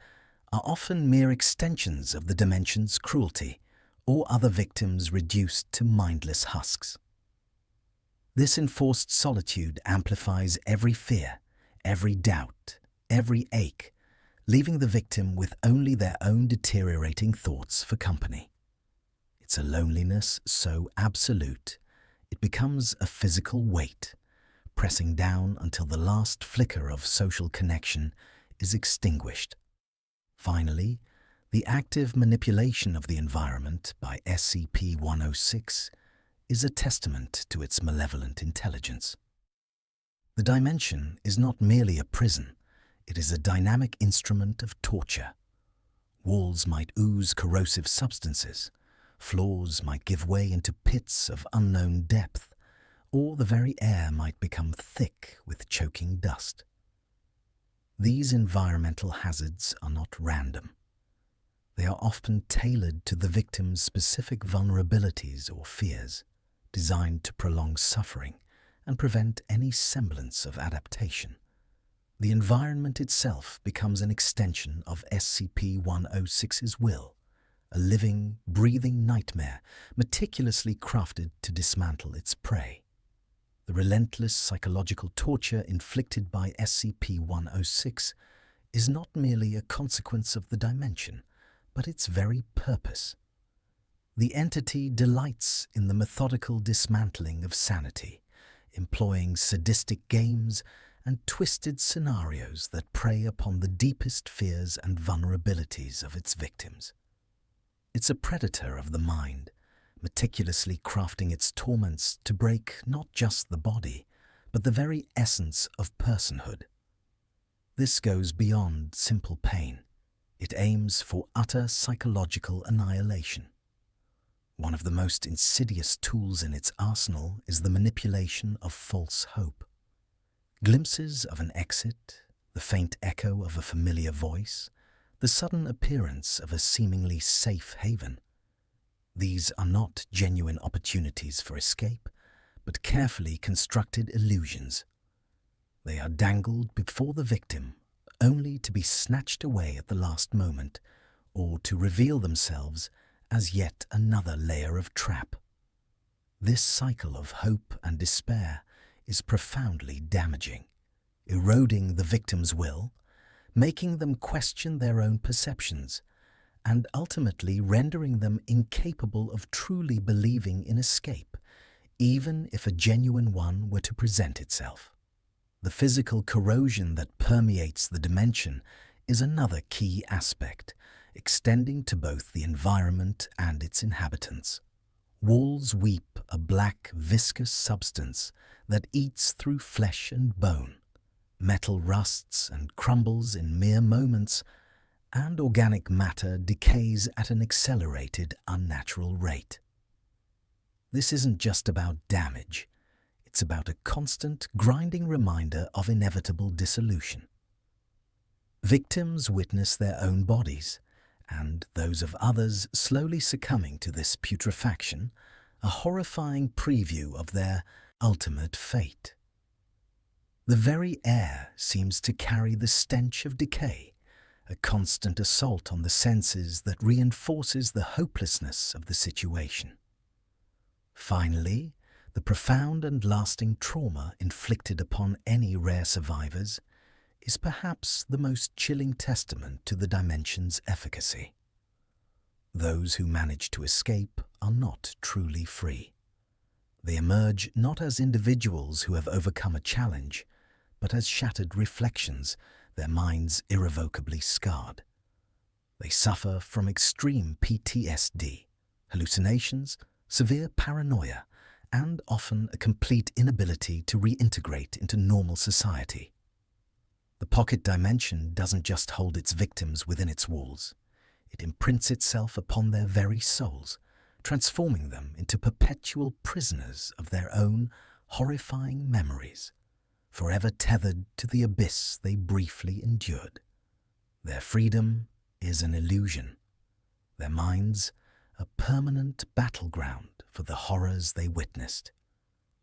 are often mere extensions of the dimension's cruelty, or other victims reduced to mindless husks. This enforced solitude amplifies every fear, every doubt, every ache, leaving the victim with only their own deteriorating thoughts for company. It's a loneliness so absolute, it becomes a physical weight, pressing down until the last flicker of social connection is extinguished. Finally, the active manipulation of the environment by SCP-106 is a testament to its malevolent intelligence. The dimension is not merely a prison, it is a dynamic instrument of torture. Walls might ooze corrosive substances, floors might give way into pits of unknown depth, or the very air might become thick with choking dust. These environmental hazards are not random. They are often tailored to the victim's specific vulnerabilities or fears, designed to prolong suffering and prevent any semblance of adaptation. The environment itself becomes an extension of SCP-106's will, a living, breathing nightmare meticulously crafted to dismantle its prey. The relentless psychological torture inflicted by SCP-106 is not merely a consequence of the dimension, but its very purpose. The entity delights in the methodical dismantling of sanity, employing sadistic games and twisted scenarios that prey upon the deepest fears and vulnerabilities of its victims. It's a predator of the mind, meticulously crafting its torments to break not just the body, but the very essence of personhood. This goes beyond simple pain. It aims for utter psychological annihilation. One of the most insidious tools in its arsenal is the manipulation of false hope. Glimpses of an exit, the faint echo of a familiar voice, the sudden appearance of a seemingly safe haven. These are not genuine opportunities for escape, but carefully constructed illusions. They are dangled before the victim, only to be snatched away at the last moment, or to reveal themselves as yet another layer of trap. This cycle of hope and despair is profoundly damaging, eroding the victim's will, making them question their own perceptions, and ultimately rendering them incapable of truly believing in escape, even if a genuine one were to present itself. The physical corrosion that permeates the dimension is another key aspect, extending to both the environment and its inhabitants. Walls weep a black, viscous substance that eats through flesh and bone. Metal rusts and crumbles in mere moments, and organic matter decays at an accelerated, unnatural rate. This isn't just about damage, it's about a constant, grinding reminder of inevitable dissolution. Victims witness their own bodies, and those of others slowly succumbing to this putrefaction, a horrifying preview of their ultimate fate. The very air seems to carry the stench of decay, a constant assault on the senses that reinforces the hopelessness of the situation. Finally, the profound and lasting trauma inflicted upon any rare survivors is perhaps the most chilling testament to the dimension's efficacy. Those who manage to escape are not truly free. They emerge not as individuals who have overcome a challenge, but as shattered reflections, their minds irrevocably scarred. They suffer from extreme PTSD, hallucinations, severe paranoia, and often a complete inability to reintegrate into normal society. The pocket dimension doesn't just hold its victims within its walls. It imprints itself upon their very souls, transforming them into perpetual prisoners of their own horrifying memories, forever tethered to the abyss they briefly endured. Their freedom is an illusion, their minds a permanent battleground for the horrors they witnessed.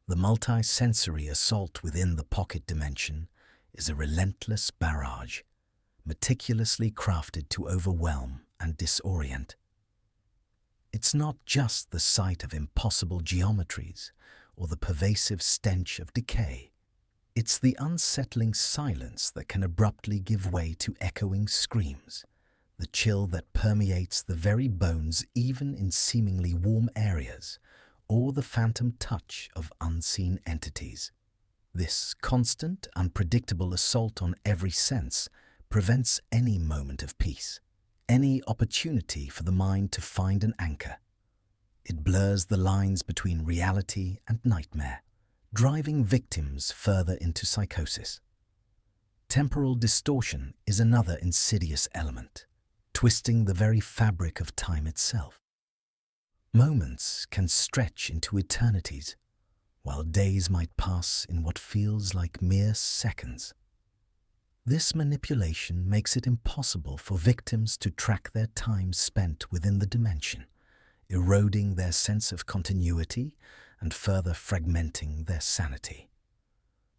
The multi-sensory assault within the pocket dimension is a relentless barrage, meticulously crafted to overwhelm and disorient. It's not just the sight of impossible geometries or the pervasive stench of decay. It's the unsettling silence that can abruptly give way to echoing screams, the chill that permeates the very bones even in seemingly warm areas, or the phantom touch of unseen entities. This constant, unpredictable assault on every sense prevents any moment of peace, any opportunity for the mind to find an anchor. It blurs the lines between reality and nightmare, driving victims further into psychosis. Temporal distortion is another insidious element, twisting the very fabric of time itself. Moments can stretch into eternities, while days might pass in what feels like mere seconds. This manipulation makes it impossible for victims to track their time spent within the dimension, eroding their sense of continuity and further fragmenting their sanity.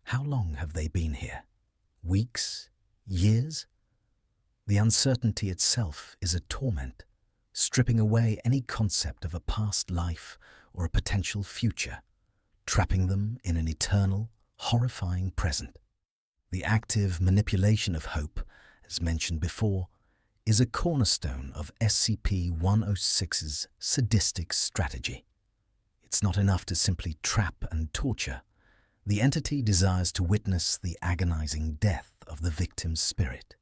How long have they been here? Weeks? Years? The uncertainty itself is a torment, stripping away any concept of a past life or a potential future, trapping them in an eternal, horrifying present. The active manipulation of hope, as mentioned before, is a cornerstone of SCP-106's sadistic strategy. It's not enough to simply trap and torture. The entity desires to witness the agonizing death of the victim's spirit.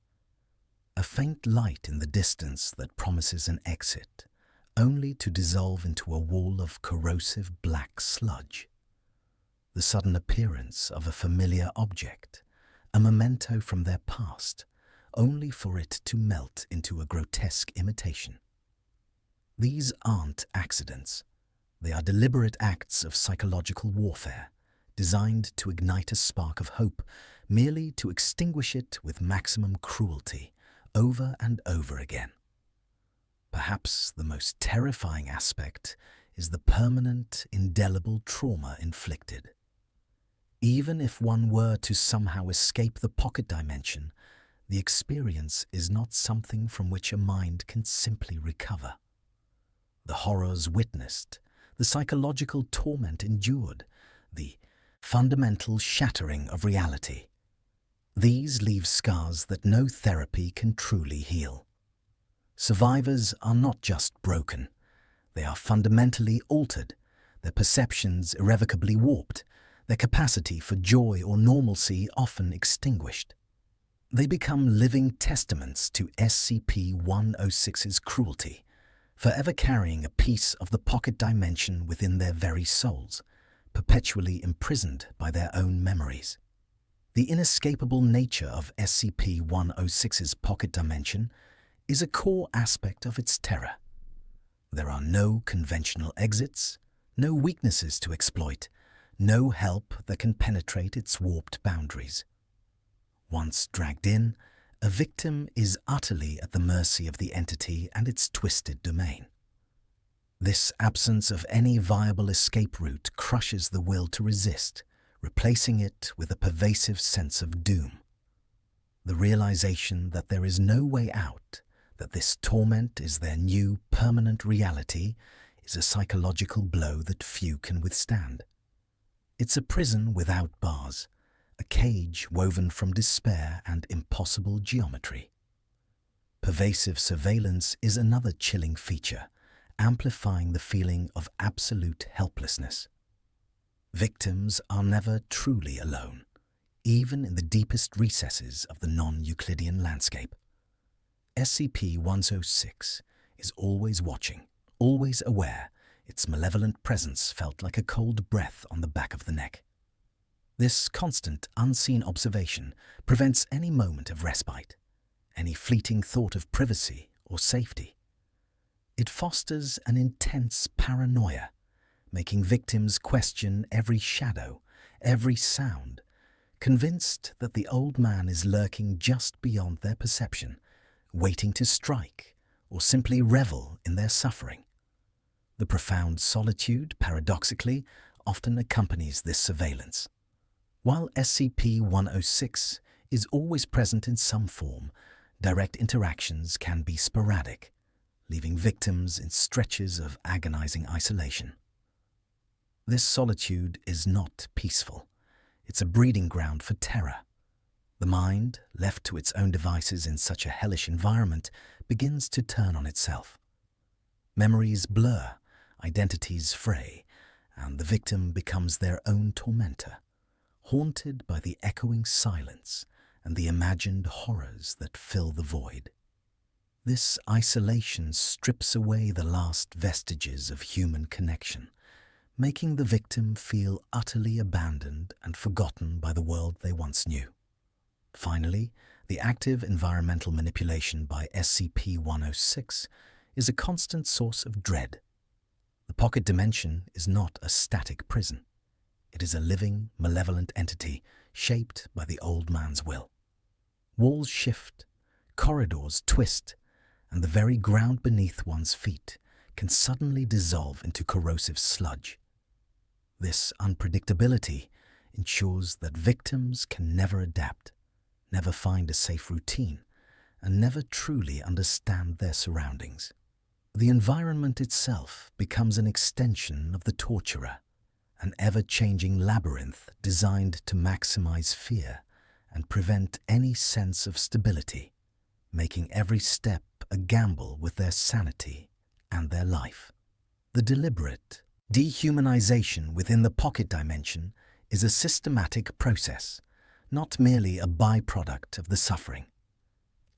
A faint light in the distance that promises an exit, only to dissolve into a wall of corrosive black sludge. The sudden appearance of a familiar object, a memento from their past, only for it to melt into a grotesque imitation. These aren't accidents. They are deliberate acts of psychological warfare, designed to ignite a spark of hope, merely to extinguish it with maximum cruelty, over and over again. Perhaps the most terrifying aspect is the permanent, indelible trauma inflicted. Even if one were to somehow escape the pocket dimension, the experience is not something from which a mind can simply recover. The horrors witnessed, the psychological torment endured, the fundamental shattering of reality. These leave scars that no therapy can truly heal. Survivors are not just broken. They are fundamentally altered, their perceptions irrevocably warped, their capacity for joy or normalcy often extinguished. They become living testaments to SCP-106's cruelty, forever carrying a piece of the pocket dimension within their very souls, perpetually imprisoned by their own memories. The inescapable nature of SCP-106's pocket dimension is a core aspect of its terror. There are no conventional exits, no weaknesses to exploit, no help that can penetrate its warped boundaries. Once dragged in, a victim is utterly at the mercy of the entity and its twisted domain. This absence of any viable escape route crushes the will to resist, replacing it with a pervasive sense of doom. The realization that there is no way out, that this torment is their new permanent reality, is a psychological blow that few can withstand. It's a prison without bars, a cage woven from despair and impossible geometry. Pervasive surveillance is another chilling feature, amplifying the feeling of absolute helplessness. Victims are never truly alone, even in the deepest recesses of the non-Euclidean landscape. SCP-106 is always watching, always aware. Its malevolent presence felt like a cold breath on the back of the neck. This constant, unseen observation prevents any moment of respite, any fleeting thought of privacy or safety. It fosters an intense paranoia, making victims question every shadow, every sound, convinced that the old man is lurking just beyond their perception, waiting to strike or simply revel in their suffering. The profound solitude, paradoxically, often accompanies this surveillance. While SCP-106 is always present in some form, direct interactions can be sporadic, leaving victims in stretches of agonizing isolation. This solitude is not peaceful. It's a breeding ground for terror. The mind, left to its own devices in such a hellish environment, begins to turn on itself. Memories blur, identities fray, and the victim becomes their own tormentor, haunted by the echoing silence and the imagined horrors that fill the void. This isolation strips away the last vestiges of human connection, making the victim feel utterly abandoned and forgotten by the world they once knew. Finally, the active environmental manipulation by SCP-106 is a constant source of dread. The pocket dimension is not a static prison. It is a living, malevolent entity shaped by the old man's will. Walls shift, corridors twist, and the very ground beneath one's feet can suddenly dissolve into corrosive sludge. This unpredictability ensures that victims can never adapt, never find a safe routine, and never truly understand their surroundings. The environment itself becomes an extension of the torturer, an ever-changing labyrinth designed to maximize fear and prevent any sense of stability, making every step a gamble with their sanity and their life. The deliberate dehumanization within the pocket dimension is a systematic process, not merely a byproduct of the suffering.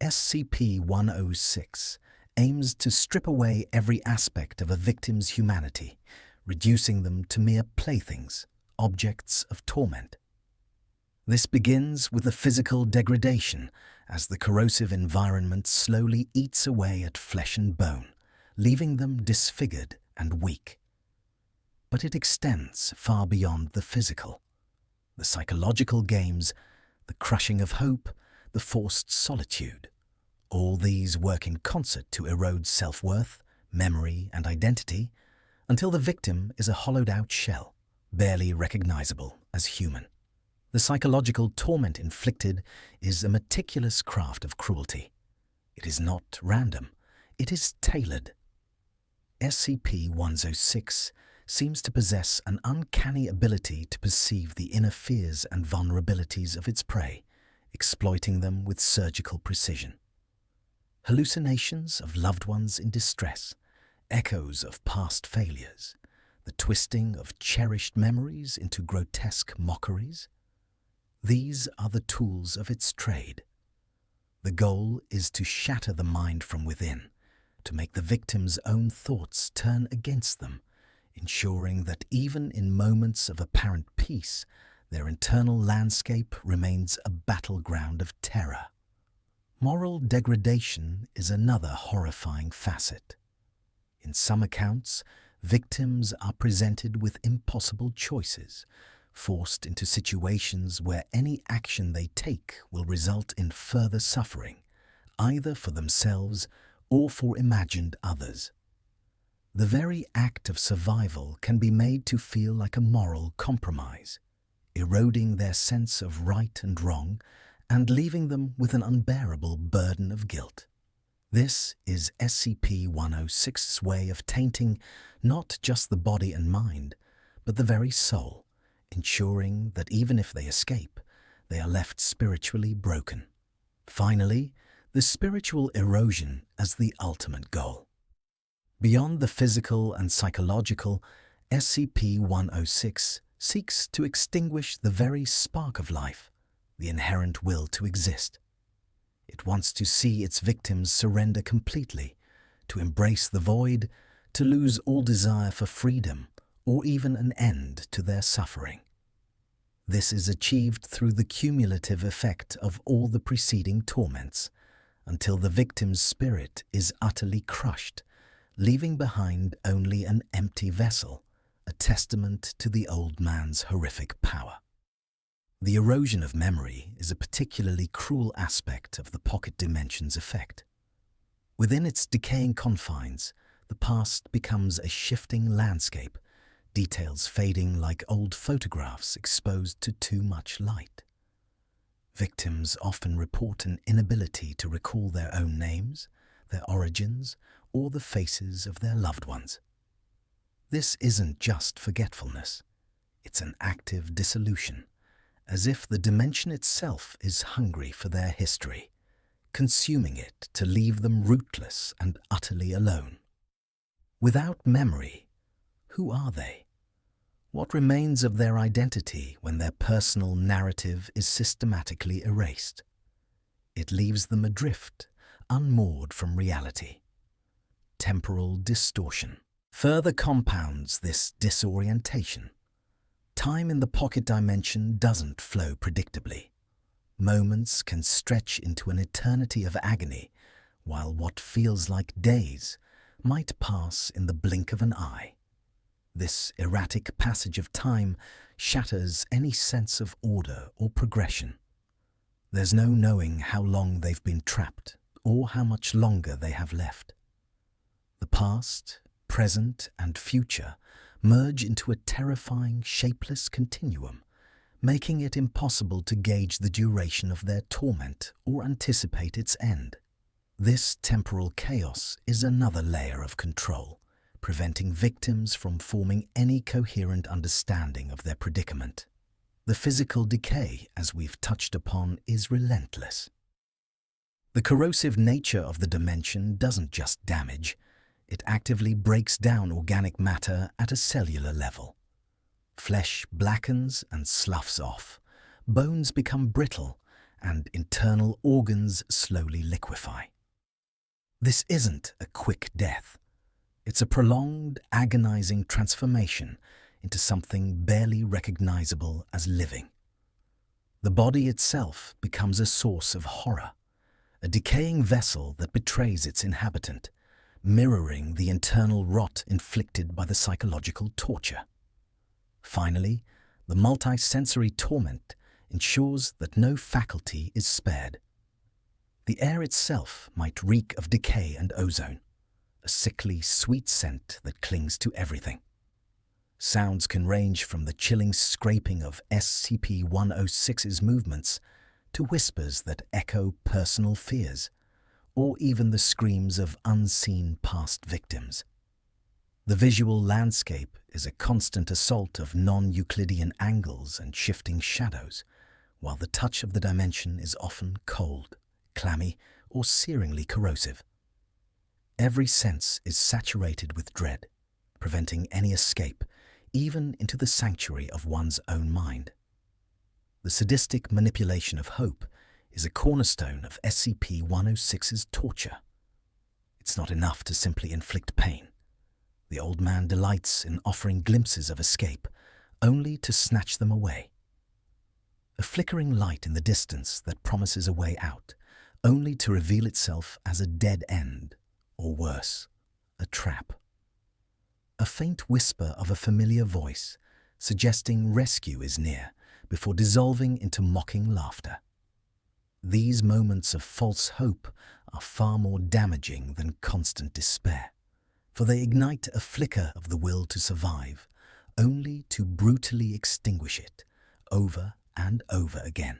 SCP-106 aims to strip away every aspect of a victim's humanity, reducing them to mere playthings, objects of torment. This begins with the physical degradation as the corrosive environment slowly eats away at flesh and bone, leaving them disfigured and weak. But it extends far beyond the physical. The psychological games, the crushing of hope, the forced solitude, all these work in concert to erode self-worth, memory, and identity until the victim is a hollowed-out shell, barely recognizable as human. The psychological torment inflicted is a meticulous craft of cruelty. It is not random, it is tailored. SCP-106 seems to possess an uncanny ability to perceive the inner fears and vulnerabilities of its prey, exploiting them with surgical precision. Hallucinations of loved ones in distress, echoes of past failures, the twisting of cherished memories into grotesque mockeries. These are the tools of its trade. The goal is to shatter the mind from within, to make the victim's own thoughts turn against them, ensuring that even in moments of apparent peace, their internal landscape remains a battleground of terror. Moral degradation is another horrifying facet. In some accounts, victims are presented with impossible choices, forced into situations where any action they take will result in further suffering, either for themselves or for imagined others. The very act of survival can be made to feel like a moral compromise, eroding their sense of right and wrong and leaving them with an unbearable burden of guilt. This is SCP-106's way of tainting not just the body and mind, but the very soul, ensuring that even if they escape, they are left spiritually broken. Finally, the spiritual erosion as the ultimate goal. Beyond the physical and psychological, SCP-106 seeks to extinguish the very spark of life, the inherent will to exist. It wants to see its victims surrender completely, to embrace the void, to lose all desire for freedom, or even an end to their suffering. This is achieved through the cumulative effect of all the preceding torments, until the victim's spirit is utterly crushed, leaving behind only an empty vessel, a testament to the old man's horrific power. The erosion of memory is a particularly cruel aspect of the pocket dimension's effect. Within its decaying confines, the past becomes a shifting landscape, details fading like old photographs exposed to too much light. Victims often report an inability to recall their own names, their origins, or the faces of their loved ones. This isn't just forgetfulness, it's an active dissolution, as if the dimension itself is hungry for their history, consuming it to leave them rootless and utterly alone. Without memory, who are they? What remains of their identity when their personal narrative is systematically erased? It leaves them adrift, unmoored from reality. Temporal distortion further compounds this disorientation. Time in the pocket dimension doesn't flow predictably. Moments can stretch into an eternity of agony, while what feels like days might pass in the blink of an eye. This erratic passage of time shatters any sense of order or progression. There's no knowing how long they've been trapped or how much longer they have left. The past, present, and future merge into a terrifying, shapeless continuum, making it impossible to gauge the duration of their torment or anticipate its end. This temporal chaos is another layer of control, preventing victims from forming any coherent understanding of their predicament. The physical decay, as we've touched upon, is relentless. The corrosive nature of the dimension doesn't just damage, it actively breaks down organic matter at a cellular level. Flesh blackens and sloughs off, bones become brittle, and internal organs slowly liquefy. This isn't a quick death. It's a prolonged, agonizing transformation into something barely recognizable as living. The body itself becomes a source of horror, a decaying vessel that betrays its inhabitant, mirroring the internal rot inflicted by the psychological torture. Finally, the multi-sensory torment ensures that no faculty is spared. The air itself might reek of decay and ozone, a sickly, sweet scent that clings to everything. Sounds can range from the chilling scraping of SCP-106's movements to whispers that echo personal fears, or even the screams of unseen past victims. The visual landscape is a constant assault of non-Euclidean angles and shifting shadows, while the touch of the dimension is often cold, clammy, or searingly corrosive. Every sense is saturated with dread, preventing any escape, even into the sanctuary of one's own mind. The sadistic manipulation of hope is a cornerstone of SCP-106's torture. It's not enough to simply inflict pain. The old man delights in offering glimpses of escape, only to snatch them away. A flickering light in the distance that promises a way out, only to reveal itself as a dead end, or worse, a trap. A faint whisper of a familiar voice, suggesting rescue is near, before dissolving into mocking laughter. These moments of false hope are far more damaging than constant despair, for they ignite a flicker of the will to survive, only to brutally extinguish it over and over again.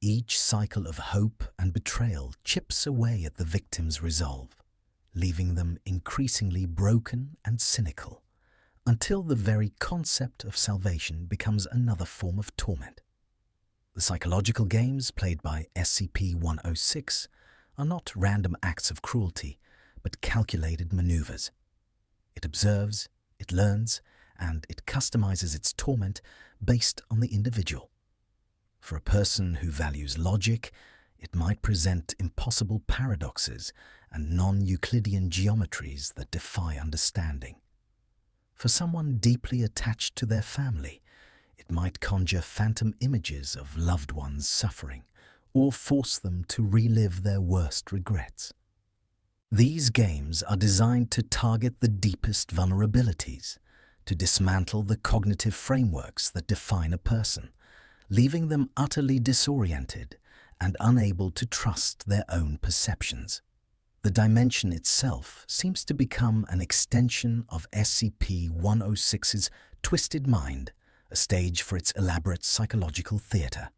Each cycle of hope and betrayal chips away at the victim's resolve, leaving them increasingly broken and cynical, until the very concept of salvation becomes another form of torment. The psychological games played by SCP-106 are not random acts of cruelty, but calculated maneuvers. It observes, it learns, and it customizes its torment based on the individual. For a person who values logic, it might present impossible paradoxes and non-Euclidean geometries that defy understanding. For someone deeply attached to their family, it might conjure phantom images of loved ones suffering or force them to relive their worst regrets. These games are designed to target the deepest vulnerabilities, to dismantle the cognitive frameworks that define a person, leaving them utterly disoriented and unable to trust their own perceptions. The dimension itself seems to become an extension of SCP-106's twisted mind, a stage for its elaborate psychological theater.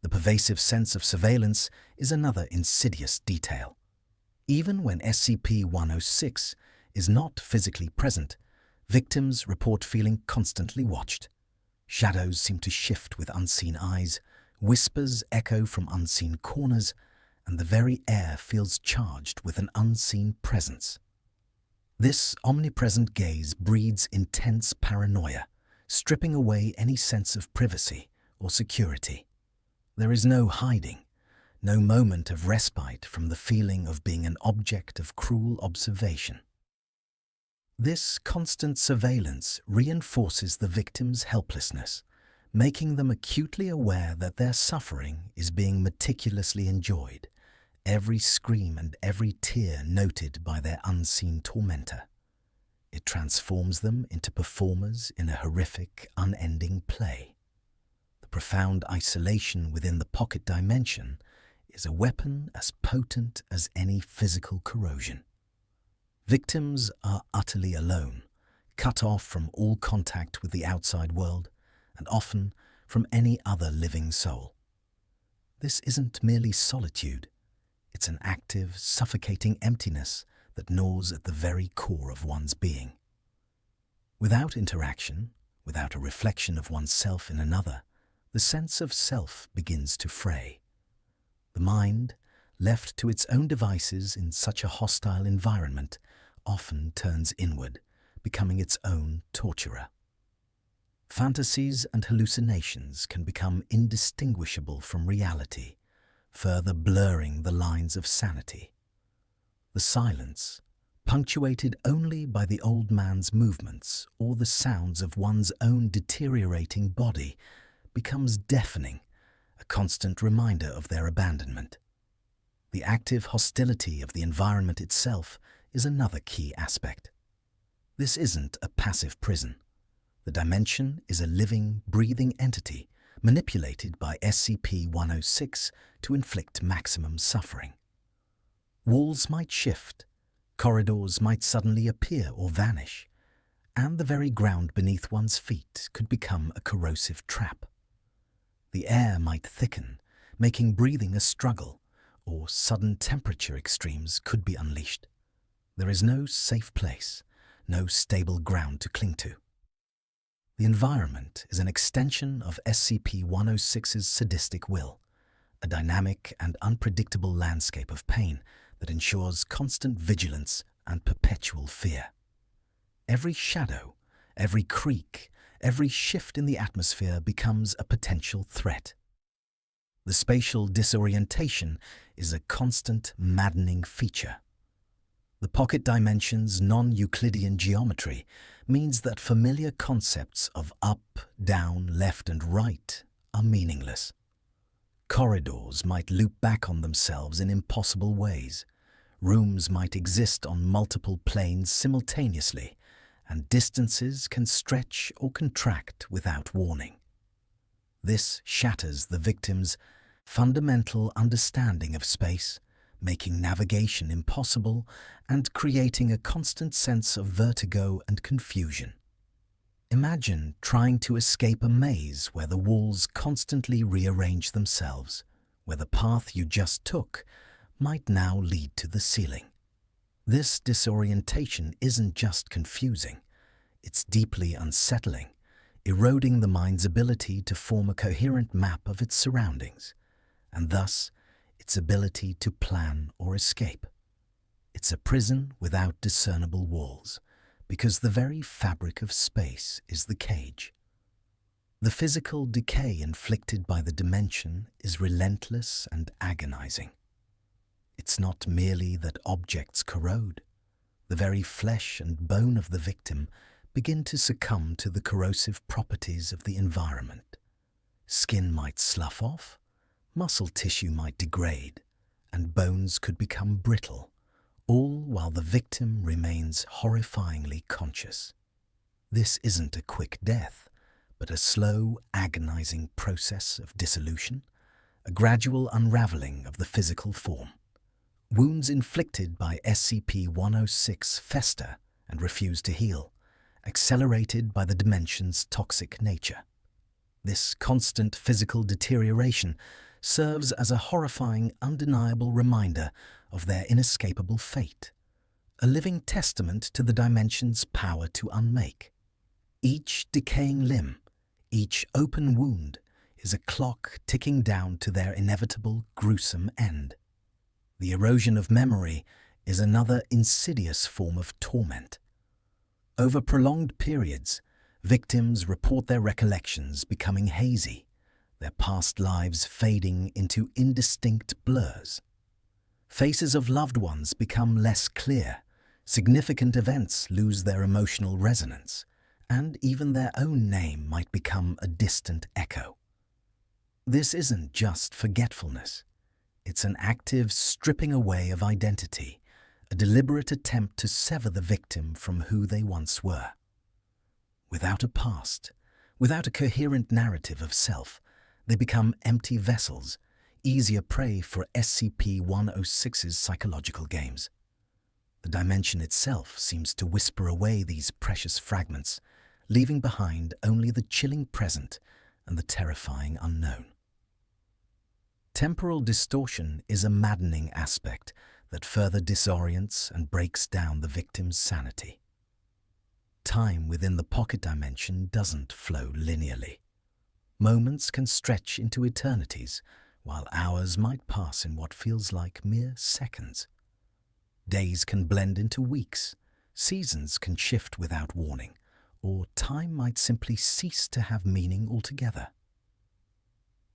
The pervasive sense of surveillance is another insidious detail. Even when SCP-106 is not physically present, victims report feeling constantly watched. Shadows seem to shift with unseen eyes, whispers echo from unseen corners, and the very air feels charged with an unseen presence. This omnipresent gaze breeds intense paranoia, stripping away any sense of privacy or security. There is no hiding, no moment of respite from the feeling of being an object of cruel observation. This constant surveillance reinforces the victim's helplessness, making them acutely aware that their suffering is being meticulously enjoyed, every scream and every tear noted by their unseen tormentor. It transforms them into performers in a horrific, unending play. The profound isolation within the pocket dimension is a weapon as potent as any physical corrosion. Victims are utterly alone, cut off from all contact with the outside world, and often from any other living soul. This isn't merely solitude, it's an active, suffocating emptiness that gnaws at the very core of one's being. Without interaction, without a reflection of oneself in another, the sense of self begins to fray. The mind, left to its own devices in such a hostile environment, often turns inward, becoming its own torturer. Fantasies and hallucinations can become indistinguishable from reality, further blurring the lines of sanity. The silence, punctuated only by the old man's movements or the sounds of one's own deteriorating body, becomes deafening, a constant reminder of their abandonment. The active hostility of the environment itself is another key aspect. This isn't a passive prison. The dimension is a living, breathing entity manipulated by SCP-106 to inflict maximum suffering. Walls might shift, corridors might suddenly appear or vanish, and the very ground beneath one's feet could become a corrosive trap. The air might thicken, making breathing a struggle, or sudden temperature extremes could be unleashed. There is no safe place, no stable ground to cling to. The environment is an extension of SCP-106's sadistic will, a dynamic and unpredictable landscape of pain that ensures constant vigilance and perpetual fear. Every shadow, every creak, every shift in the atmosphere becomes a potential threat. The spatial disorientation is a constant, maddening feature. The pocket dimension's non-Euclidean geometry means that familiar concepts of up, down, left, and right are meaningless. Corridors might loop back on themselves in impossible ways. Rooms might exist on multiple planes simultaneously, and distances can stretch or contract without warning. This shatters the victim's fundamental understanding of space, making navigation impossible and creating a constant sense of vertigo and confusion. Imagine trying to escape a maze where the walls constantly rearrange themselves, where the path you just took might now lead to the ceiling. This disorientation isn't just confusing, it's deeply unsettling, eroding the mind's ability to form a coherent map of its surroundings, and thus its ability to plan or escape. It's a prison without discernible walls, because the very fabric of space is the cage. The physical decay inflicted by the dimension is relentless and agonizing. It's not merely that objects corrode. The very flesh and bone of the victim begin to succumb to the corrosive properties of the environment. Skin might slough off, muscle tissue might degrade, and bones could become brittle, all while the victim remains horrifyingly conscious. This isn't a quick death, but a slow, agonizing process of dissolution, a gradual unraveling of the physical form. Wounds inflicted by SCP-106 fester and refuse to heal, accelerated by the dimension's toxic nature. This constant physical deterioration serves as a horrifying, undeniable reminder of their inescapable fate, a living testament to the dimension's power to unmake. Each decaying limb, each open wound, is a clock ticking down to their inevitable, gruesome end. The erosion of memory is another insidious form of torment. Over prolonged periods, victims report their recollections becoming hazy, their past lives fading into indistinct blurs. Faces of loved ones become less clear, significant events lose their emotional resonance, and even their own name might become a distant echo. This isn't just forgetfulness. It's an active stripping away of identity, a deliberate attempt to sever the victim from who they once were. Without a past, without a coherent narrative of self, they become empty vessels, easier prey for SCP-106's psychological games. The dimension itself seems to whisper away these precious fragments, leaving behind only the chilling present and the terrifying unknown. Temporal distortion is a maddening aspect that further disorients and breaks down the victim's sanity. Time within the pocket dimension doesn't flow linearly. Moments can stretch into eternities, while hours might pass in what feels like mere seconds. Days can blend into weeks, seasons can shift without warning, or time might simply cease to have meaning altogether.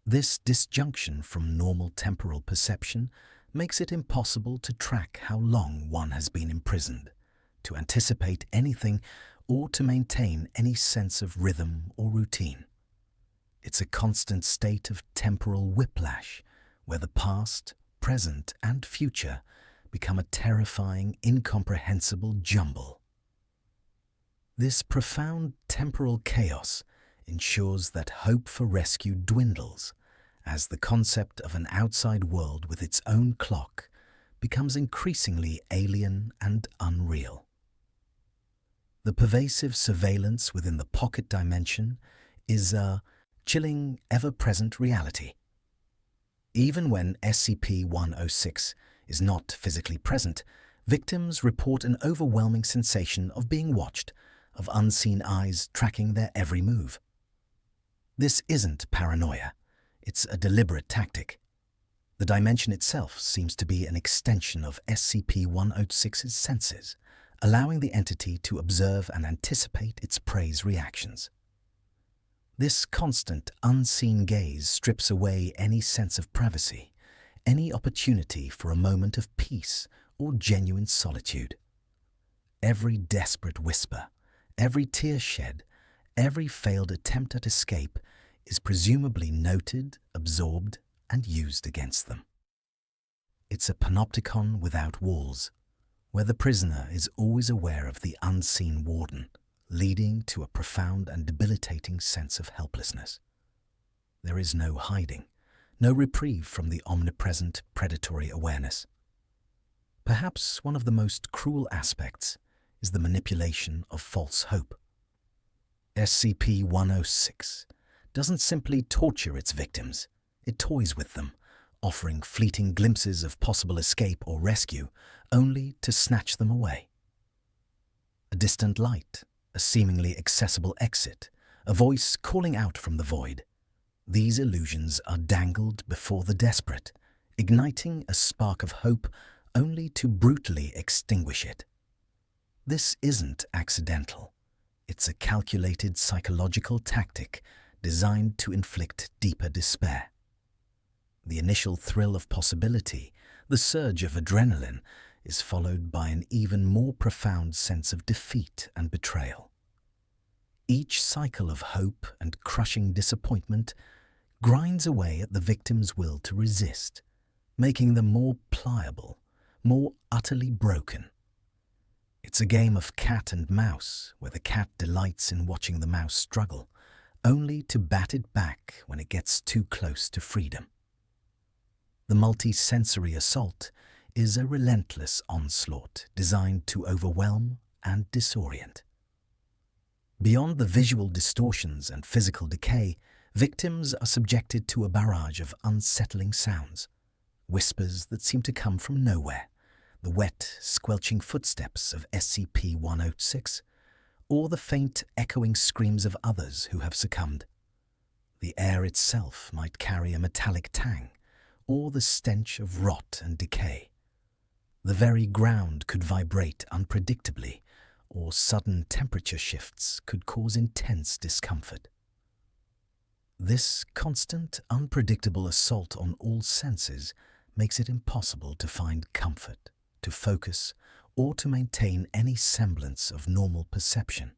This disjunction from normal temporal perception makes it impossible to track how long one has been imprisoned, to anticipate anything, or to maintain any sense of rhythm or routine. It's a constant state of temporal whiplash, where the past, present, and future become a terrifying, incomprehensible jumble. This profound temporal chaos ensures that hope for rescue dwindles, as the concept of an outside world with its own clock becomes increasingly alien and unreal. The pervasive surveillance within the pocket dimension is a chilling, ever-present reality. Even when SCP-106 is not physically present, victims report an overwhelming sensation of being watched, of unseen eyes tracking their every move. This isn't paranoia, it's a deliberate tactic. The dimension itself seems to be an extension of SCP-106's senses, allowing the entity to observe and anticipate its prey's reactions. This constant, unseen gaze strips away any sense of privacy, any opportunity for a moment of peace or genuine solitude. Every desperate whisper, every tear shed, every failed attempt at escape is presumably noted, absorbed, and used against them. It's a panopticon without walls, where the prisoner is always aware of the unseen warden, leading to a profound and debilitating sense of helplessness. There is no hiding, no reprieve from the omnipresent predatory awareness. Perhaps one of the most cruel aspects is the manipulation of false hope. SCP-106 doesn't simply torture its victims, it toys with them, offering fleeting glimpses of possible escape or rescue, only to snatch them away. A distant light, a seemingly accessible exit, a voice calling out from the void. These illusions are dangled before the desperate, igniting a spark of hope only to brutally extinguish it. This isn't accidental. It's a calculated psychological tactic designed to inflict deeper despair. The initial thrill of possibility, the surge of adrenaline, is followed by an even more profound sense of defeat and betrayal. Each cycle of hope and crushing disappointment grinds away at the victim's will to resist, making them more pliable, more utterly broken. It's a game of cat and mouse, where the cat delights in watching the mouse struggle, only to bat it back when it gets too close to freedom. The multi-sensory assault is a relentless onslaught designed to overwhelm and disorient. Beyond the visual distortions and physical decay, victims are subjected to a barrage of unsettling sounds, whispers that seem to come from nowhere, the wet, squelching footsteps of SCP-106, or the faint, echoing screams of others who have succumbed. The air itself might carry a metallic tang, or the stench of rot and decay. The very ground could vibrate unpredictably, or sudden temperature shifts could cause intense discomfort. This constant, unpredictable assault on all senses makes it impossible to find comfort, to focus, or to maintain any semblance of normal perception.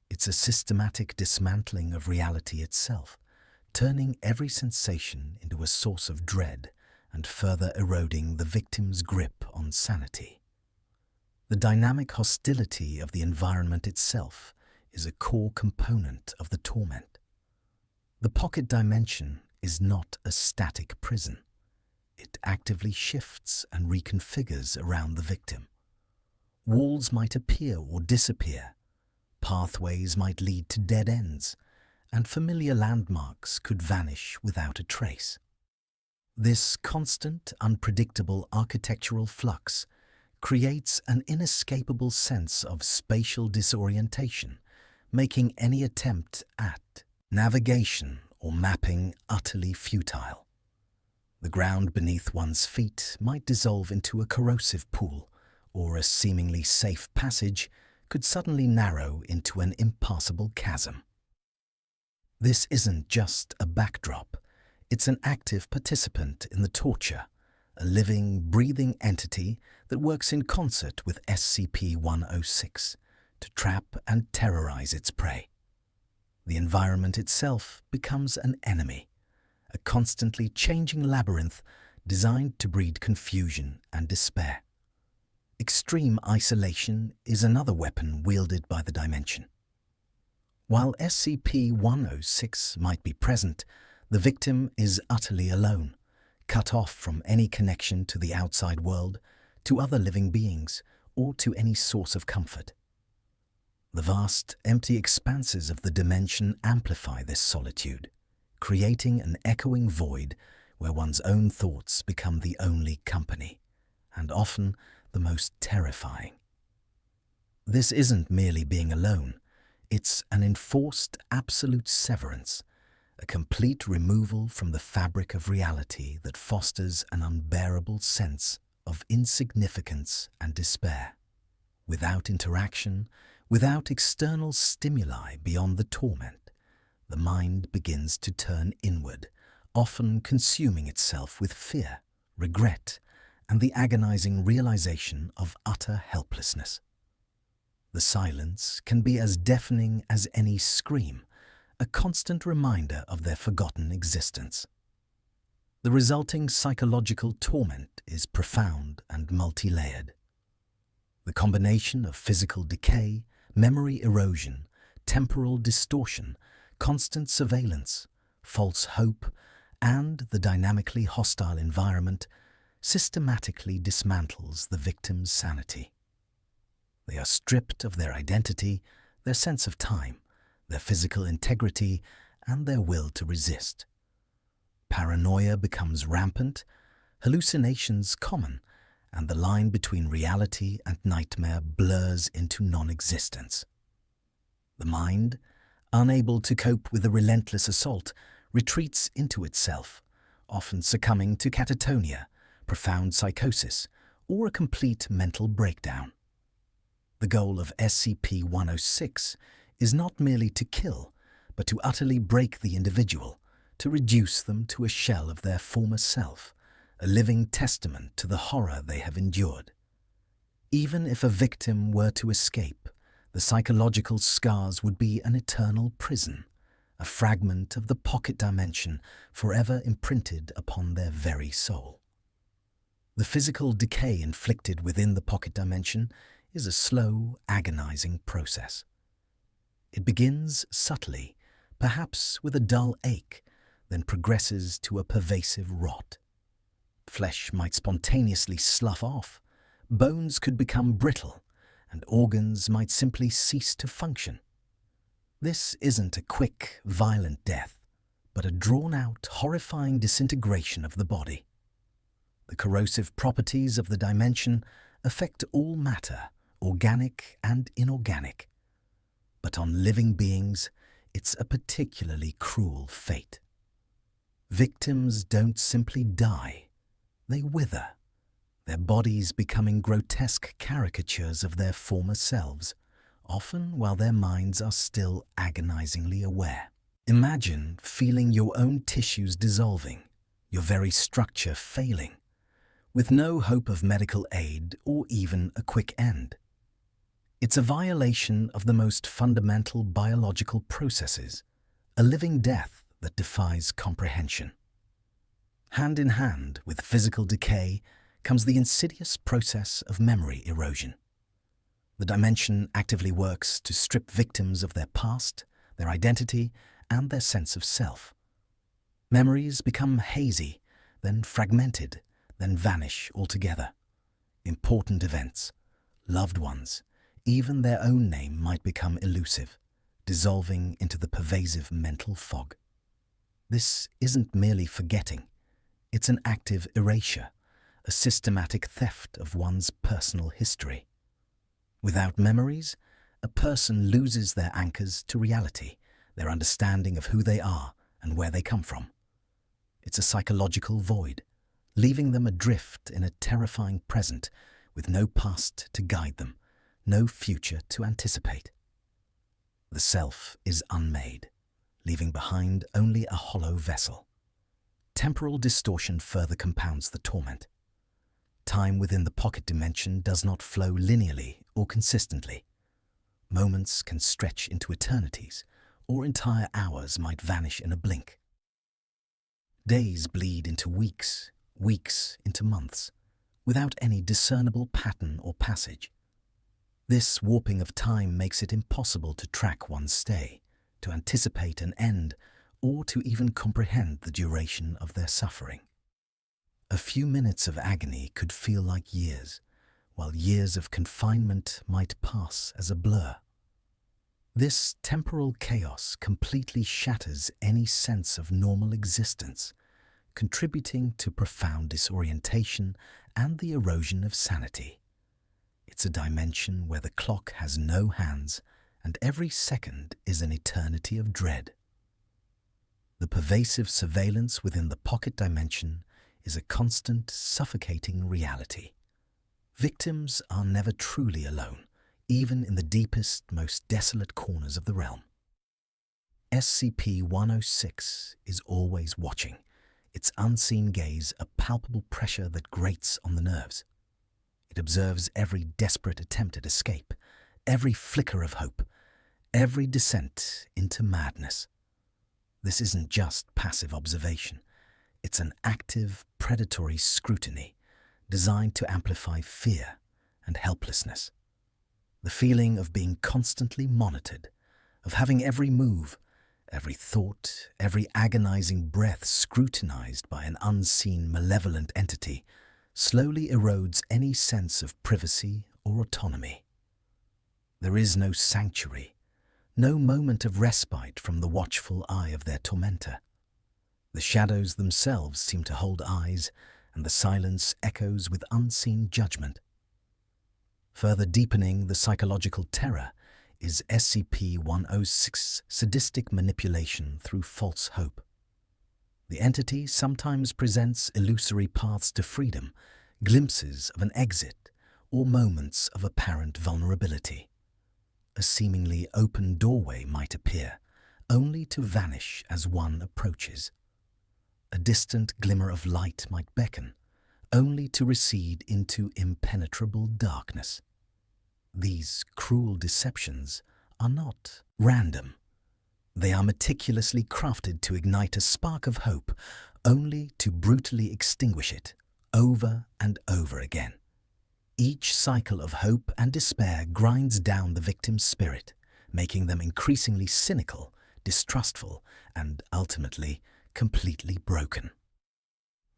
It's a systematic dismantling of reality itself, turning every sensation into a source of dread and further eroding the victim's grip on sanity. The dynamic hostility of the environment itself is a core component of the torment. The pocket dimension is not a static prison. It actively shifts and reconfigures around the victim. Walls might appear or disappear, pathways might lead to dead ends, and familiar landmarks could vanish without a trace. This constant, unpredictable architectural flux creates an inescapable sense of spatial disorientation, making any attempt at navigation or mapping utterly futile. The ground beneath one's feet might dissolve into a corrosive pool, or a seemingly safe passage could suddenly narrow into an impassable chasm. This isn't just a backdrop, it's an active participant in the torture, a living, breathing entity that works in concert with SCP-106 to trap and terrorize its prey. The environment itself becomes an enemy, a constantly changing labyrinth designed to breed confusion and despair. Extreme isolation is another weapon wielded by the dimension. While SCP-106 might be present, the victim is utterly alone, cut off from any connection to the outside world, to other living beings, or to any source of comfort. The vast, empty expanses of the dimension amplify this solitude, creating an echoing void where one's own thoughts become the only company, and often the most terrifying. This isn't merely being alone, it's an enforced absolute severance, a complete removal from the fabric of reality that fosters an unbearable sense of insignificance and despair. Without interaction, without external stimuli beyond the torment, the mind begins to turn inward, often consuming itself with fear, regret, and the agonizing realization of utter helplessness. The silence can be as deafening as any scream, a constant reminder of their forgotten existence. The resulting psychological torment is profound and multi-layered. The combination of physical decay, memory erosion, temporal distortion, constant surveillance, false hope, and the dynamically hostile environment systematically dismantles the victim's sanity. They are stripped of their identity, their sense of time, their physical integrity, and their will to resist. Paranoia becomes rampant, hallucinations common, and the line between reality and nightmare blurs into non-existence. The mind, unable to cope with the relentless assault, retreats into itself, often succumbing to catatonia, profound psychosis, or a complete mental breakdown. The goal of SCP-106 is not merely to kill, but to utterly break the individual, to reduce them to a shell of their former self, a living testament to the horror they have endured. Even if a victim were to escape, the psychological scars would be an eternal prison, a fragment of the pocket dimension forever imprinted upon their very soul. The physical decay inflicted within the pocket dimension is a slow, agonizing process. It begins subtly, perhaps with a dull ache, then progresses to a pervasive rot. Flesh might spontaneously slough off, bones could become brittle, and organs might simply cease to function. This isn't a quick, violent death, but a drawn-out, horrifying disintegration of the body. The corrosive properties of the dimension affect all matter, organic and inorganic. But on living beings, it's a particularly cruel fate. Victims don't simply die, they wither, their bodies becoming grotesque caricatures of their former selves, often while their minds are still agonizingly aware. Imagine feeling your own tissues dissolving, your very structure failing, with no hope of medical aid or even a quick end. It's a violation of the most fundamental biological processes, a living death that defies comprehension. Hand in hand with physical decay comes the insidious process of memory erosion. The dimension actively works to strip victims of their past, their identity, and their sense of self. Memories become hazy, then fragmented, then vanish altogether. Important events, loved ones, even their own name might become elusive, dissolving into the pervasive mental fog. This isn't merely forgetting, it's an active erasure, a systematic theft of one's personal history. Without memories, a person loses their anchors to reality, their understanding of who they are and where they come from. It's a psychological void, leaving them adrift in a terrifying present with no past to guide them, no future to anticipate. The self is unmade, leaving behind only a hollow vessel. Temporal distortion further compounds the torment. Time within the pocket dimension does not flow linearly or consistently. Moments can stretch into eternities, or entire hours might vanish in a blink. Days bleed into weeks, weeks into months, without any discernible pattern or passage. This warping of time makes it impossible to track one's stay, to anticipate an end, or to even comprehend the duration of their suffering. A few minutes of agony could feel like years, while years of confinement might pass as a blur. This temporal chaos completely shatters any sense of normal existence, contributing to profound disorientation and the erosion of sanity. It's a dimension where the clock has no hands and every second is an eternity of dread. The pervasive surveillance within the pocket dimension is a constant, suffocating reality. Victims are never truly alone, even in the deepest, most desolate corners of the realm. SCP-106 is always watching, its unseen gaze a palpable pressure that grates on the nerves. It observes every desperate attempt at escape, every flicker of hope, every descent into madness. This isn't just passive observation. It's an active, predatory scrutiny designed to amplify fear and helplessness. The feeling of being constantly monitored, of having every move, every thought, every agonizing breath scrutinized by an unseen, malevolent entity, slowly erodes any sense of privacy or autonomy. There is no sanctuary, no moment of respite from the watchful eye of their tormentor. The shadows themselves seem to hold eyes, and the silence echoes with unseen judgment. Further deepening the psychological terror is SCP-106's sadistic manipulation through false hope. The entity sometimes presents illusory paths to freedom, glimpses of an exit, or moments of apparent vulnerability. A seemingly open doorway might appear, only to vanish as one approaches. A distant glimmer of light might beckon, only to recede into impenetrable darkness. These cruel deceptions are not random. They are meticulously crafted to ignite a spark of hope, only to brutally extinguish it over and over again. Each cycle of hope and despair grinds down the victim's spirit, making them increasingly cynical, distrustful, and ultimately completely broken.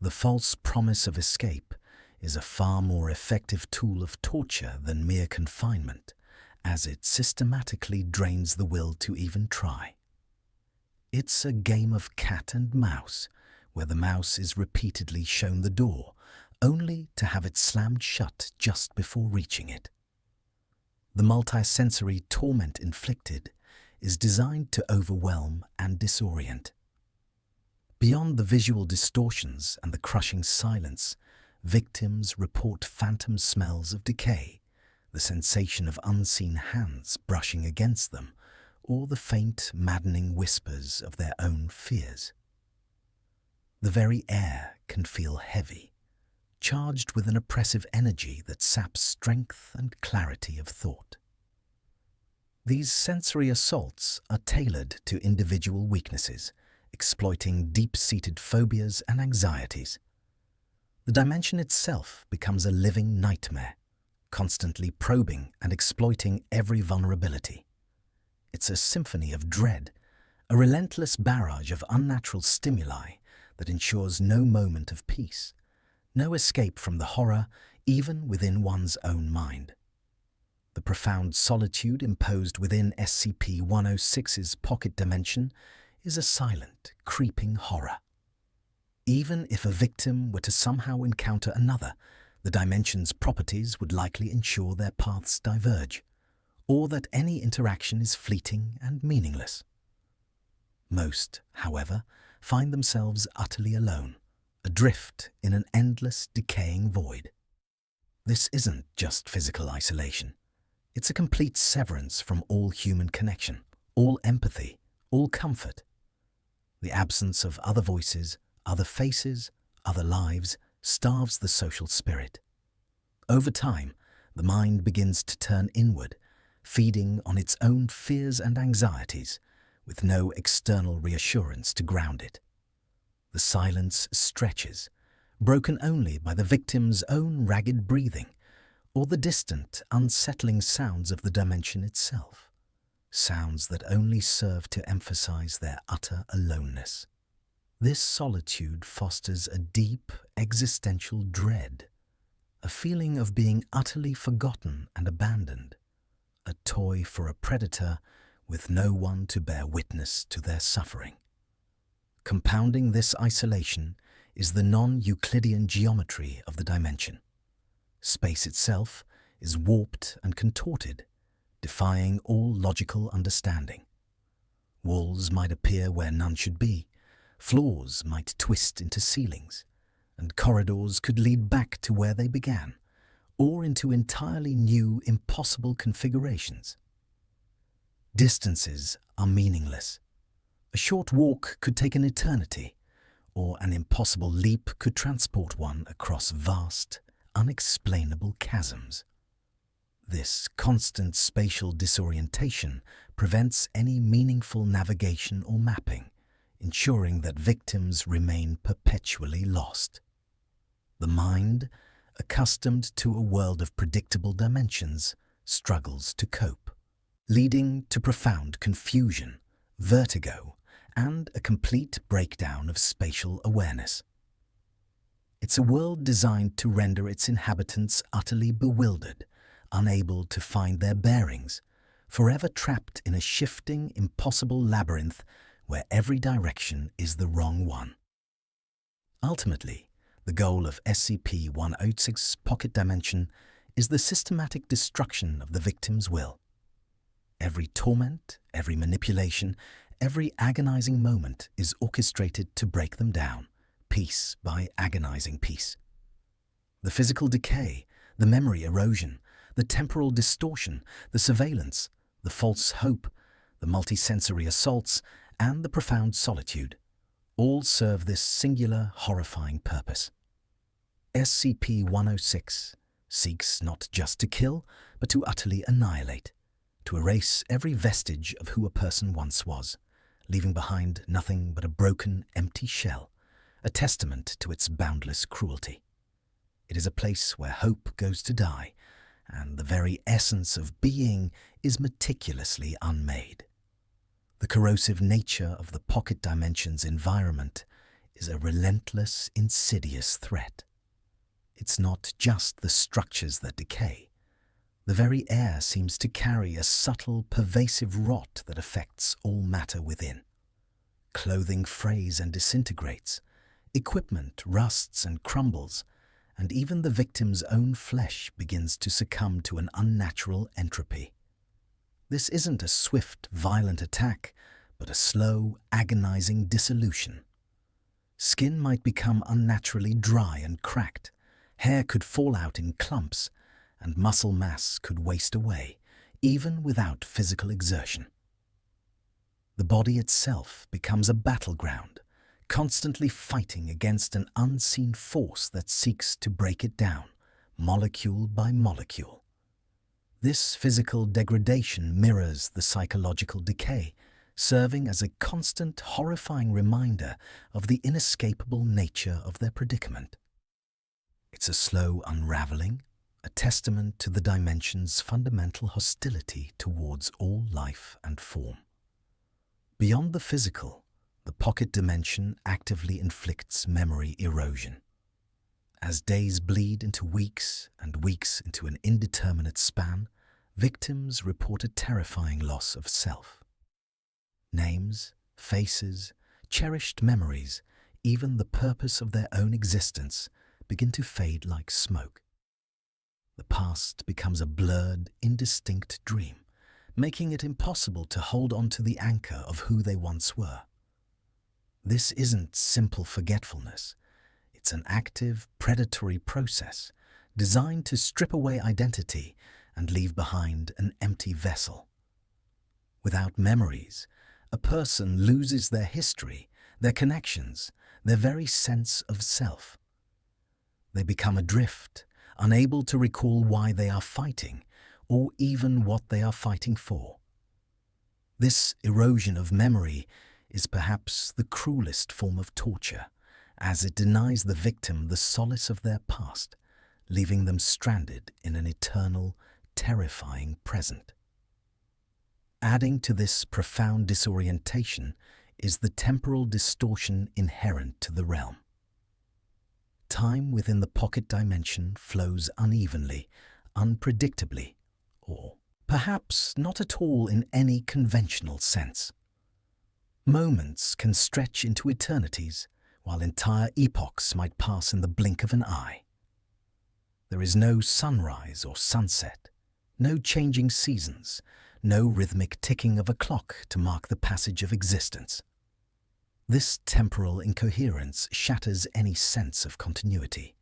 The false promise of escape is a far more effective tool of torture than mere confinement, as it systematically drains the will to even try. It's a game of cat and mouse, where the mouse is repeatedly shown the door, only to have it slammed shut just before reaching it. The multisensory torment inflicted is designed to overwhelm and disorient. Beyond the visual distortions and the crushing silence, victims report phantom smells of decay, the sensation of unseen hands brushing against them, or the faint, maddening whispers of their own fears. The very air can feel heavy, charged with an oppressive energy that saps strength and clarity of thought. These sensory assaults are tailored to individual weaknesses, exploiting deep-seated phobias and anxieties. The dimension itself becomes a living nightmare, constantly probing and exploiting every vulnerability. It's a symphony of dread, a relentless barrage of unnatural stimuli that ensures no moment of peace, no escape from the horror even within one's own mind. The profound solitude imposed within SCP-106's pocket dimension is a silent, creeping horror. Even if a victim were to somehow encounter another, the dimension's properties would likely ensure their paths diverge, or that any interaction is fleeting and meaningless. Most, however, find themselves utterly alone, adrift in an endless, decaying void. This isn't just physical isolation. It's a complete severance from all human connection, all empathy, all comfort. The absence of other voices, other faces, other lives starves the social spirit. Over time, the mind begins to turn inward, feeding on its own fears and anxieties, with no external reassurance to ground it. The silence stretches, broken only by the victim's own ragged breathing or the distant, unsettling sounds of the dimension itself, sounds that only serve to emphasize their utter aloneness. This solitude fosters a deep, existential dread, a feeling of being utterly forgotten and abandoned, a toy for a predator with no one to bear witness to their suffering. Compounding this isolation is the non-Euclidean geometry of the dimension. Space itself is warped and contorted, defying all logical understanding. Walls might appear where none should be, floors might twist into ceilings, and corridors could lead back to where they began, or into entirely new, impossible configurations. Distances are meaningless. A short walk could take an eternity, or an impossible leap could transport one across vast, unexplainable chasms. This constant spatial disorientation prevents any meaningful navigation or mapping, ensuring that victims remain perpetually lost. The mind, accustomed to a world of predictable dimensions, struggles to cope, leading to profound confusion, vertigo, and a complete breakdown of spatial awareness. It's a world designed to render its inhabitants utterly bewildered, unable to find their bearings, forever trapped in a shifting, impossible labyrinth where every direction is the wrong one. Ultimately, the goal of SCP-106's pocket dimension is the systematic destruction of the victim's will. Every torment, every manipulation, every agonizing moment is orchestrated to break them down, piece by agonizing piece. The physical decay, the memory erosion, the temporal distortion, the surveillance, the false hope, the multisensory assaults, and the profound solitude all serve this singular, horrifying purpose. SCP-106 seeks not just to kill, but to utterly annihilate, to erase every vestige of who a person once was, leaving behind nothing but a broken, empty shell, a testament to its boundless cruelty. It is a place where hope goes to die, and the very essence of being is meticulously unmade. The corrosive nature of the pocket dimension's environment is a relentless, insidious threat. It's not just the structures that decay. The very air seems to carry a subtle, pervasive rot that affects all matter within. Clothing frays and disintegrates, equipment rusts and crumbles, and even the victim's own flesh begins to succumb to an unnatural entropy. This isn't a swift, violent attack, but a slow, agonizing dissolution. Skin might become unnaturally dry and cracked, hair could fall out in clumps, and muscle mass could waste away, even without physical exertion. The body itself becomes a battleground, constantly fighting against an unseen force that seeks to break it down, molecule by molecule. This physical degradation mirrors the psychological decay, serving as a constant, horrifying reminder of the inescapable nature of their predicament. It's a slow unraveling, a testament to the dimension's fundamental hostility towards all life and form. Beyond the physical, the pocket dimension actively inflicts memory erosion. As days bleed into weeks and weeks into an indeterminate span, victims report a terrifying loss of self. Names, faces, cherished memories, even the purpose of their own existence begin to fade like smoke. The past becomes a blurred, indistinct dream, making it impossible to hold on to the anchor of who they once were. This isn't simple forgetfulness. It's an active, predatory process designed to strip away identity and leave behind an empty vessel. Without memories, a person loses their history, their connections, their very sense of self. They become adrift, unable to recall why they are fighting, or even what they are fighting for. This erosion of memory is perhaps the cruelest form of torture, as it denies the victim the solace of their past, leaving them stranded in an eternal, terrifying present. Adding to this profound disorientation is the temporal distortion inherent to the realm. Time within the pocket dimension flows unevenly, unpredictably, or perhaps not at all in any conventional sense. Moments can stretch into eternities, while entire epochs might pass in the blink of an eye. There is no sunrise or sunset, no changing seasons, no rhythmic ticking of a clock to mark the passage of existence. This temporal incoherence shatters any sense of continuity,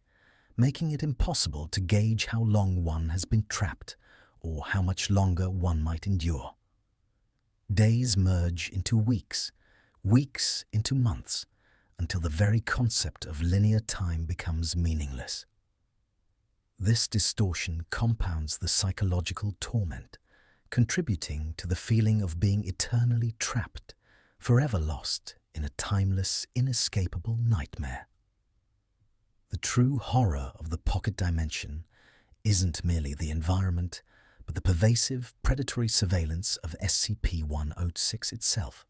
making it impossible to gauge how long one has been trapped or how much longer one might endure. Days merge into weeks, weeks into months, until the very concept of linear time becomes meaningless. This distortion compounds the psychological torment, contributing to the feeling of being eternally trapped, forever lost in a timeless, inescapable nightmare. The true horror of the pocket dimension isn't merely the environment, but the pervasive, predatory surveillance of SCP-106 itself.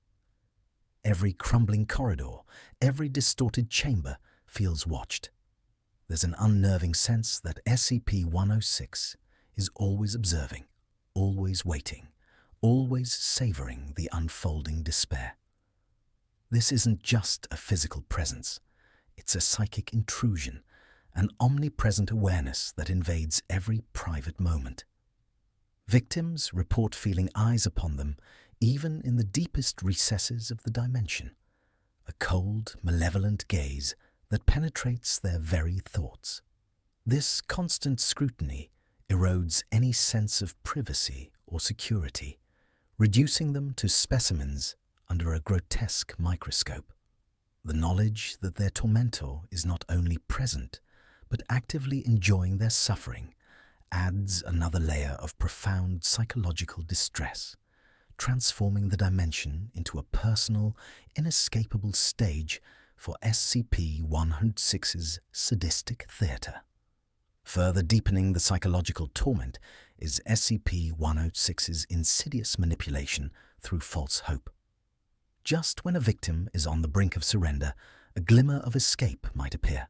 Every crumbling corridor, every distorted chamber feels watched. There's an unnerving sense that SCP-106 is always observing, always waiting, always savoring the unfolding despair. This isn't just a physical presence, it's a psychic intrusion, an omnipresent awareness that invades every private moment. Victims report feeling eyes upon them even in the deepest recesses of the dimension, a cold, malevolent gaze that penetrates their very thoughts. This constant scrutiny erodes any sense of privacy or security, reducing them to specimens under a grotesque microscope. The knowledge that their tormentor is not only present, but actively enjoying their suffering adds another layer of profound psychological distress, transforming the dimension into a personal, inescapable stage for SCP-106's sadistic theater. Further deepening the psychological torment is SCP-106's insidious manipulation through false hope. Just when a victim is on the brink of surrender, a glimmer of escape might appear.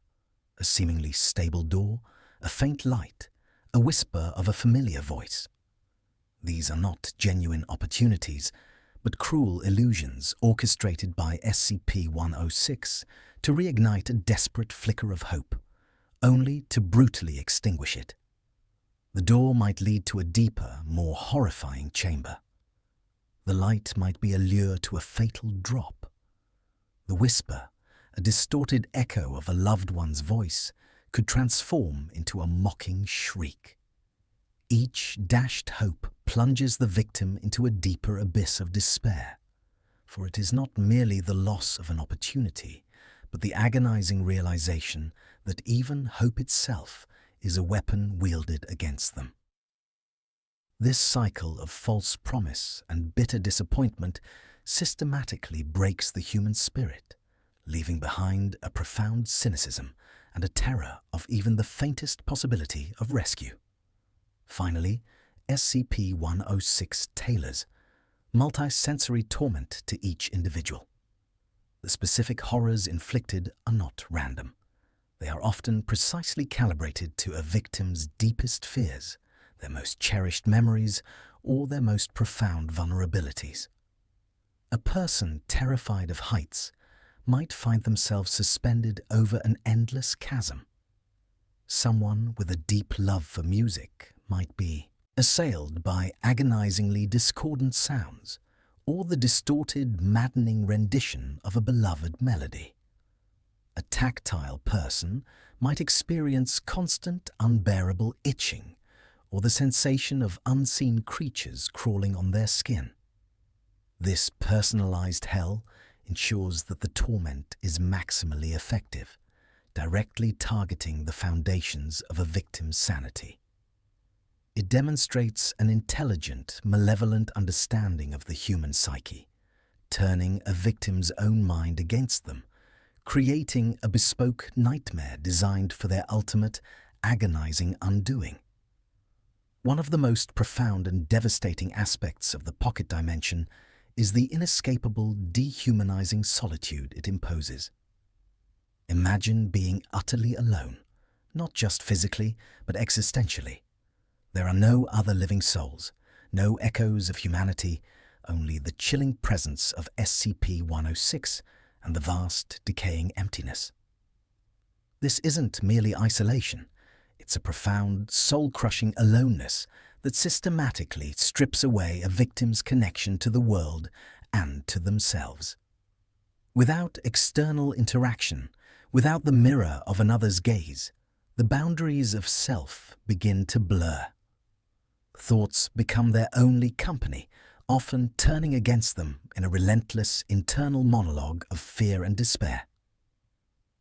A seemingly stable door, a faint light, a whisper of a familiar voice. These are not genuine opportunities, but cruel illusions orchestrated by SCP-106 to reignite a desperate flicker of hope, only to brutally extinguish it. The door might lead to a deeper, more horrifying chamber. The light might be a lure to a fatal drop. The whisper, a distorted echo of a loved one's voice, could transform into a mocking shriek. Each dashed hope plunges the victim into a deeper abyss of despair, for it is not merely the loss of an opportunity, but the agonizing realization that even hope itself is a weapon wielded against them. This cycle of false promise and bitter disappointment systematically breaks the human spirit, leaving behind a profound cynicism and a terror of even the faintest possibility of rescue. Finally, SCP-106 tailors multisensory torment to each individual. The specific horrors inflicted are not random. They are often precisely calibrated to a victim's deepest fears, their most cherished memories, or their most profound vulnerabilities. A person terrified of heights might find themselves suspended over an endless chasm. Someone with a deep love for music might be assailed by agonizingly discordant sounds or the distorted, maddening rendition of a beloved melody. A tactile person might experience constant, unbearable itching or the sensation of unseen creatures crawling on their skin. This personalized hell ensures that the torment is maximally effective, directly targeting the foundations of a victim's sanity. It demonstrates an intelligent, malevolent understanding of the human psyche, turning a victim's own mind against them, creating a bespoke nightmare designed for their ultimate, agonizing undoing. One of the most profound and devastating aspects of the pocket dimension is the inescapable, dehumanizing solitude it imposes. Imagine being utterly alone, not just physically, but existentially. There are no other living souls, no echoes of humanity, only the chilling presence of SCP-106 and the vast, decaying emptiness. This isn't merely isolation. It's a profound, soul-crushing aloneness that systematically strips away a victim's connection to the world and to themselves. Without external interaction, without the mirror of another's gaze, the boundaries of self begin to blur. Thoughts become their only company, often turning against them in a relentless internal monologue of fear and despair.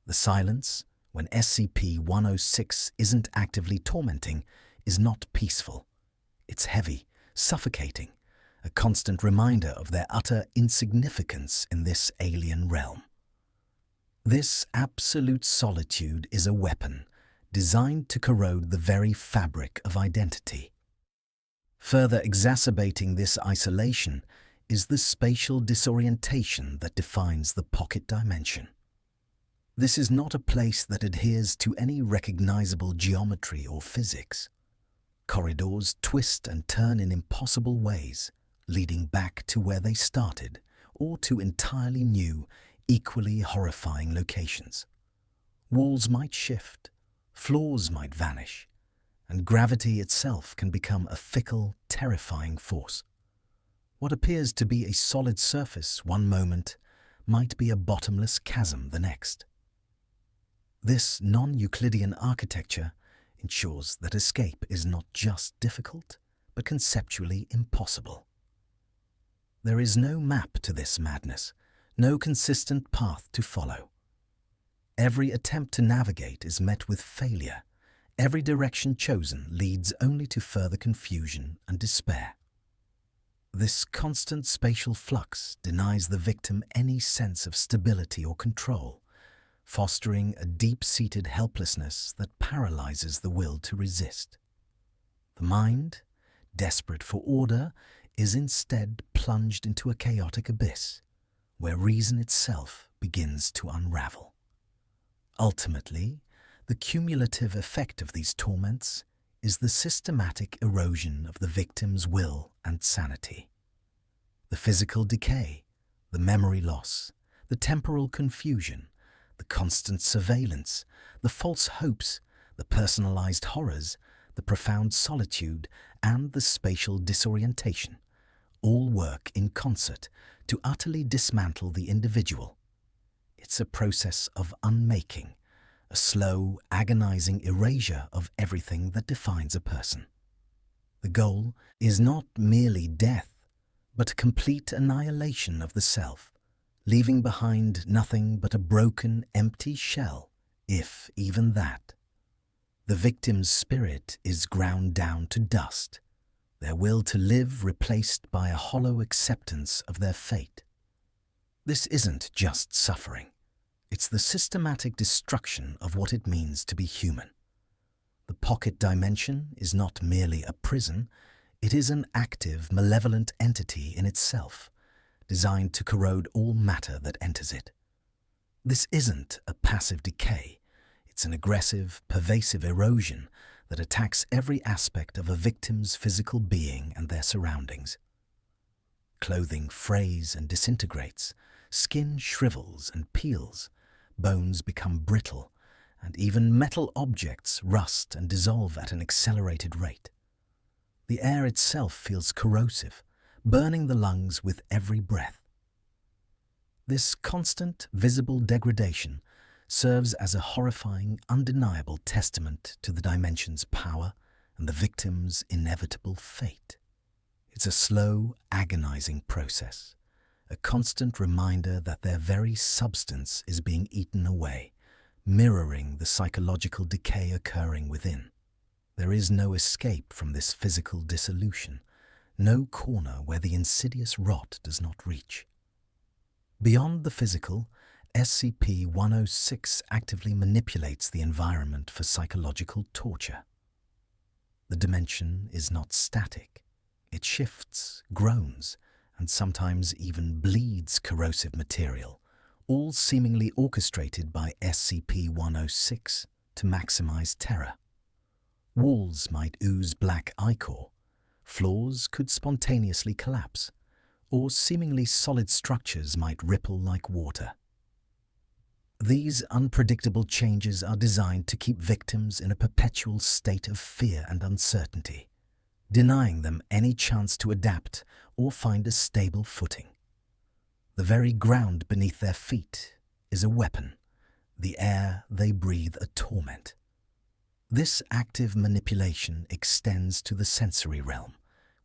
The silence, when SCP-106 isn't actively tormenting, is not peaceful. It's heavy, suffocating, a constant reminder of their utter insignificance in this alien realm. This absolute solitude is a weapon designed to corrode the very fabric of identity. Further exacerbating this isolation is the spatial disorientation that defines the pocket dimension. This is not a place that adheres to any recognizable geometry or physics. Corridors twist and turn in impossible ways, leading back to where they started or to entirely new, equally horrifying locations. Walls might shift, floors might vanish, and gravity itself can become a fickle, terrifying force. What appears to be a solid surface one moment might be a bottomless chasm the next. This non-Euclidean architecture ensures that escape is not just difficult, but conceptually impossible. There is no map to this madness, no consistent path to follow. Every attempt to navigate is met with failure. Every direction chosen leads only to further confusion and despair. This constant spatial flux denies the victim any sense of stability or control, fostering a deep-seated helplessness that paralyzes the will to resist. The mind, desperate for order, is instead plunged into a chaotic abyss, where reason itself begins to unravel. Ultimately, the cumulative effect of these torments is the systematic erosion of the victim's will and sanity. The physical decay, the memory loss, the temporal confusion, the constant surveillance, the false hopes, the personalized horrors, the profound solitude, and the spatial disorientation all work in concert to utterly dismantle the individual. It's a process of unmaking, a slow, agonizing erasure of everything that defines a person. The goal is not merely death, but complete annihilation of the self, leaving behind nothing but a broken, empty shell, if even that. The victim's spirit is ground down to dust, their will to live replaced by a hollow acceptance of their fate. This isn't just suffering. It's the systematic destruction of what it means to be human. The pocket dimension is not merely a prison, it is an active, malevolent entity in itself, designed to corrode all matter that enters it. This isn't a passive decay, it's an aggressive, pervasive erosion that attacks every aspect of a victim's physical being and their surroundings. Clothing frays and disintegrates, skin shrivels and peels, bones become brittle, and even metal objects rust and dissolve at an accelerated rate. The air itself feels corrosive, burning the lungs with every breath. This constant, visible degradation serves as a horrifying, undeniable testament to the dimension's power and the victim's inevitable fate. It's a slow, agonizing process, a constant reminder that their very substance is being eaten away, mirroring the psychological decay occurring within. There is no escape from this physical dissolution, no corner where the insidious rot does not reach. Beyond the physical, SCP-106 actively manipulates the environment for psychological torture. The dimension is not static. It shifts, groans, and sometimes even bleeds corrosive material, all seemingly orchestrated by SCP-106 to maximize terror. Walls might ooze black ichor, floors could spontaneously collapse, or seemingly solid structures might ripple like water. These unpredictable changes are designed to keep victims in a perpetual state of fear and uncertainty, denying them any chance to adapt or find a stable footing. The very ground beneath their feet is a weapon, the air they breathe a torment. This active manipulation extends to the sensory realm,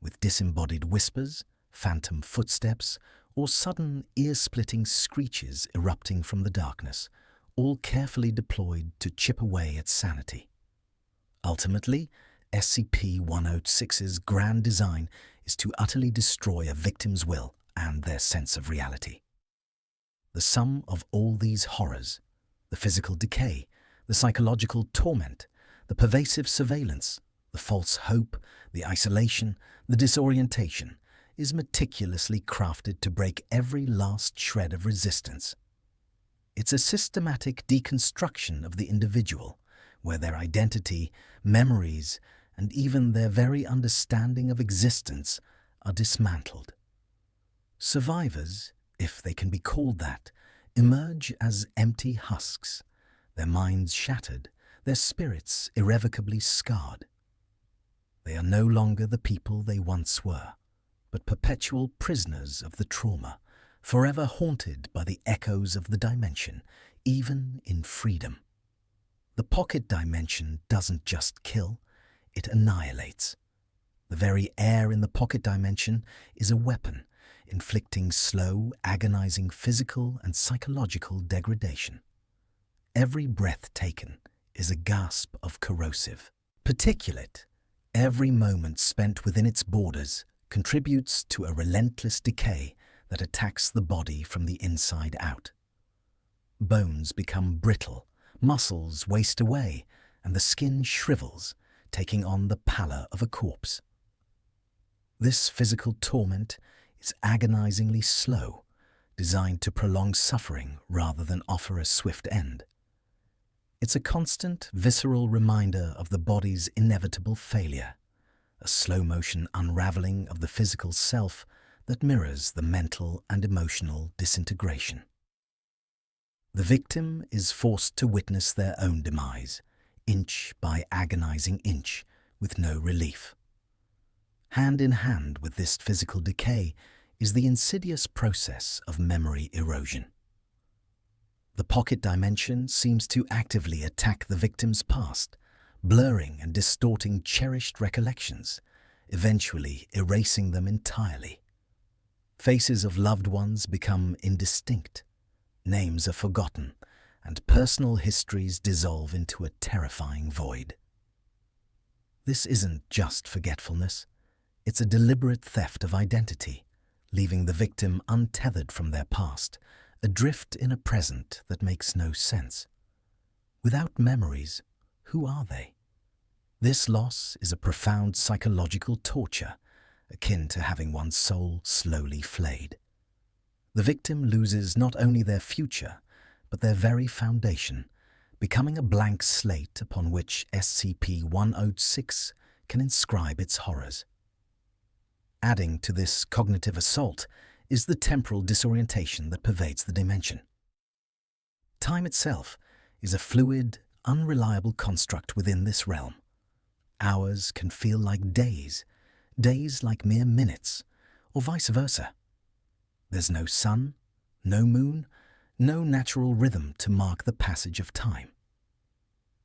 with disembodied whispers, phantom footsteps, or sudden ear-splitting screeches erupting from the darkness, all carefully deployed to chip away at sanity. Ultimately, SCP-106's grand design is to utterly destroy a victim's will and their sense of reality. The sum of all these horrors, the physical decay, the psychological torment, the pervasive surveillance, the false hope, the isolation, the disorientation, is meticulously crafted to break every last shred of resistance. It's a systematic deconstruction of the individual, where their identity, memories, and even their very understanding of existence are dismantled. Survivors, if they can be called that, emerge as empty husks, their minds shattered, their spirits irrevocably scarred. They are no longer the people they once were, but perpetual prisoners of the trauma, forever haunted by the echoes of the dimension, even in freedom. The pocket dimension doesn't just kill, it annihilates. The very air in the pocket dimension is a weapon, inflicting slow, agonizing physical and psychological degradation. Every breath taken is a gasp of corrosive particulate. Every moment spent within its borders contributes to a relentless decay that attacks the body from the inside out. Bones become brittle, muscles waste away, and the skin shrivels, taking on the pallor of a corpse. This physical torment is agonizingly slow, designed to prolong suffering rather than offer a swift end. It's a constant, visceral reminder of the body's inevitable failure, a slow-motion unraveling of the physical self that mirrors the mental and emotional disintegration. The victim is forced to witness their own demise, inch by agonizing inch, with no relief. Hand in hand with this physical decay is the insidious process of memory erosion. The pocket dimension seems to actively attack the victim's past, blurring and distorting cherished recollections, eventually erasing them entirely. Faces of loved ones become indistinct, names are forgotten, and personal histories dissolve into a terrifying void. This isn't just forgetfulness, it's a deliberate theft of identity, leaving the victim untethered from their past, adrift in a present that makes no sense. Without memories, who are they? This loss is a profound psychological torture, akin to having one's soul slowly flayed. The victim loses not only their future, but their very foundation, becoming a blank slate upon which SCP-106 can inscribe its horrors. Adding to this cognitive assault is the temporal disorientation that pervades the dimension. Time itself is a fluid, unreliable construct within this realm. Hours can feel like days, days like mere minutes, or vice versa. There's no sun, no moon, no natural rhythm to mark the passage of time.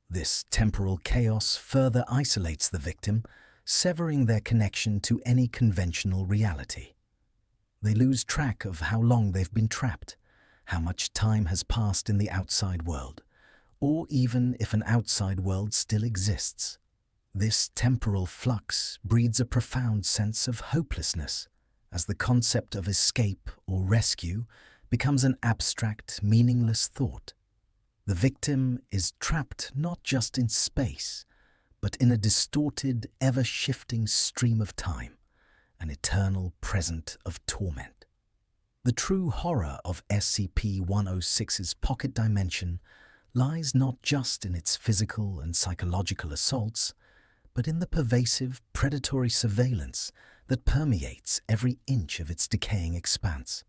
This temporal chaos further isolates the victim, severing their connection to any conventional reality. They lose track of how long they've been trapped, how much time has passed in the outside world, or even if an outside world still exists. This temporal flux breeds a profound sense of hopelessness, as the concept of escape or rescue becomes an abstract, meaningless thought. The victim is trapped not just in space, but in a distorted, ever-shifting stream of time, an eternal present of torment. The true horror of SCP-106's pocket dimension lies not just in its physical and psychological assaults, but in the pervasive, predatory surveillance that permeates every inch of its decaying expanse.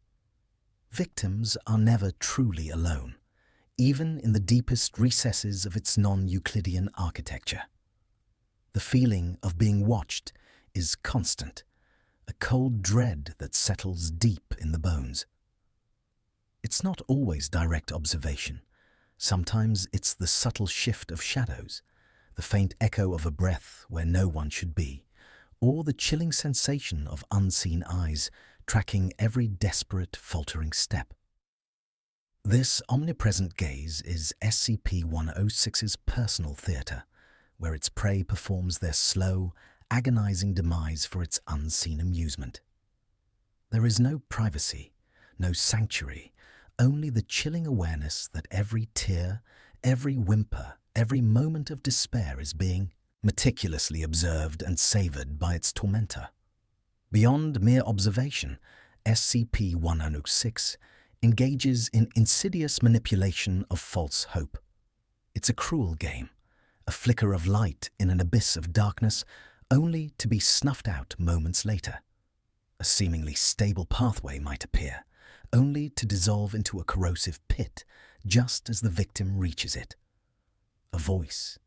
Victims are never truly alone, even in the deepest recesses of its non-Euclidean architecture. The feeling of being watched is constant, a cold dread that settles deep in the bones. It's not always direct observation. Sometimes it's the subtle shift of shadows, the faint echo of a breath where no one should be, or the chilling sensation of unseen eyes tracking every desperate, faltering step. This omnipresent gaze is SCP-106's personal theatre, where its prey performs their slow, agonizing demise for its unseen amusement. There is no privacy, no sanctuary, only the chilling awareness that every tear, every whimper, every moment of despair is being meticulously observed and savoured by its tormentor. Beyond mere observation, SCP-106 engages in insidious manipulation of false hope. It's a cruel game, a flicker of light in an abyss of darkness, only to be snuffed out moments later. A seemingly stable pathway might appear, only to dissolve into a corrosive pit just as the victim reaches it. A voice,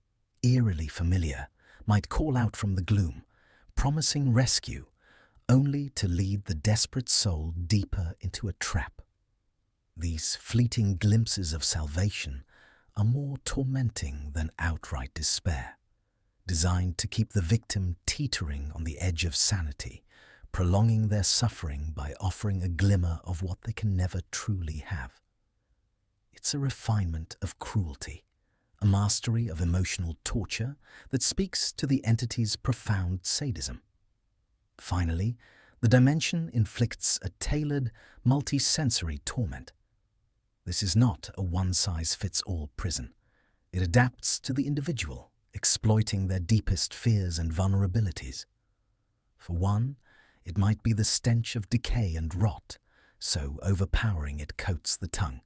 eerily familiar, might call out from the gloom, promising rescue, only to lead the desperate soul deeper into a trap. These fleeting glimpses of salvation are more tormenting than outright despair, designed to keep the victim teetering on the edge of sanity, prolonging their suffering by offering a glimmer of what they can never truly have. It's a refinement of cruelty, a mastery of emotional torture that speaks to the entity's profound sadism. Finally, the dimension inflicts a tailored, multi-sensory torment. This is not a one-size-fits-all prison. It adapts to the individual, exploiting their deepest fears and vulnerabilities. For one, it might be the stench of decay and rot, so overpowering it coats the tongue.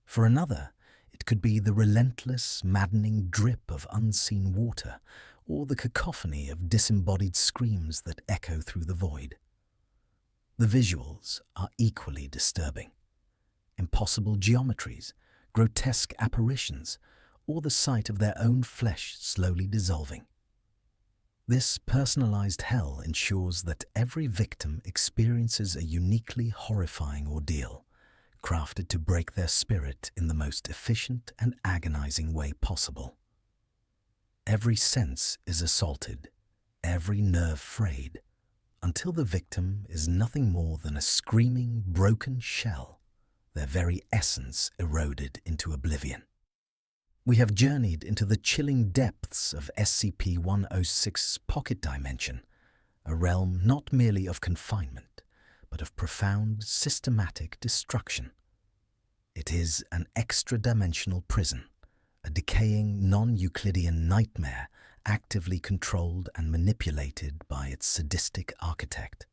For another, it could be the relentless, maddening drip of unseen water, or the cacophony of disembodied screams that echo through the void. The visuals are equally disturbing. Impossible geometries, grotesque apparitions, or the sight of their own flesh slowly dissolving. This personalized hell ensures that every victim experiences a uniquely horrifying ordeal, crafted to break their spirit in the most efficient and agonizing way possible. Every sense is assaulted, every nerve frayed, until the victim is nothing more than a screaming, broken shell, their very essence eroded into oblivion. We have journeyed into the chilling depths of SCP-106's pocket dimension, a realm not merely of confinement, but of profound, systematic destruction. It is an extra-dimensional prison, a decaying, non-Euclidean nightmare actively controlled and manipulated by its sadistic architect.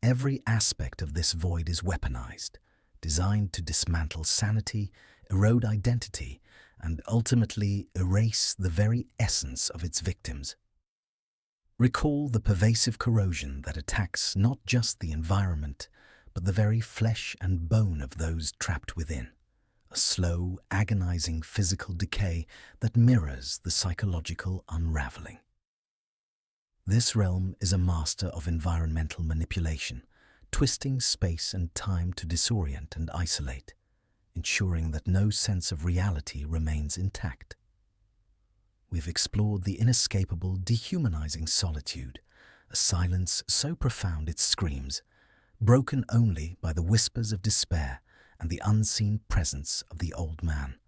Every aspect of this void is weaponized, designed to dismantle sanity, erode identity, and ultimately erase the very essence of its victims. Recall the pervasive corrosion that attacks not just the environment, but the very flesh and bone of those trapped within, a slow, agonizing physical decay that mirrors the psychological unraveling. This realm is a master of environmental manipulation, twisting space and time to disorient and isolate, ensuring that no sense of reality remains intact. We've explored the inescapable, dehumanizing solitude, a silence so profound it screams, broken only by the whispers of despair and the unseen presence of the old man.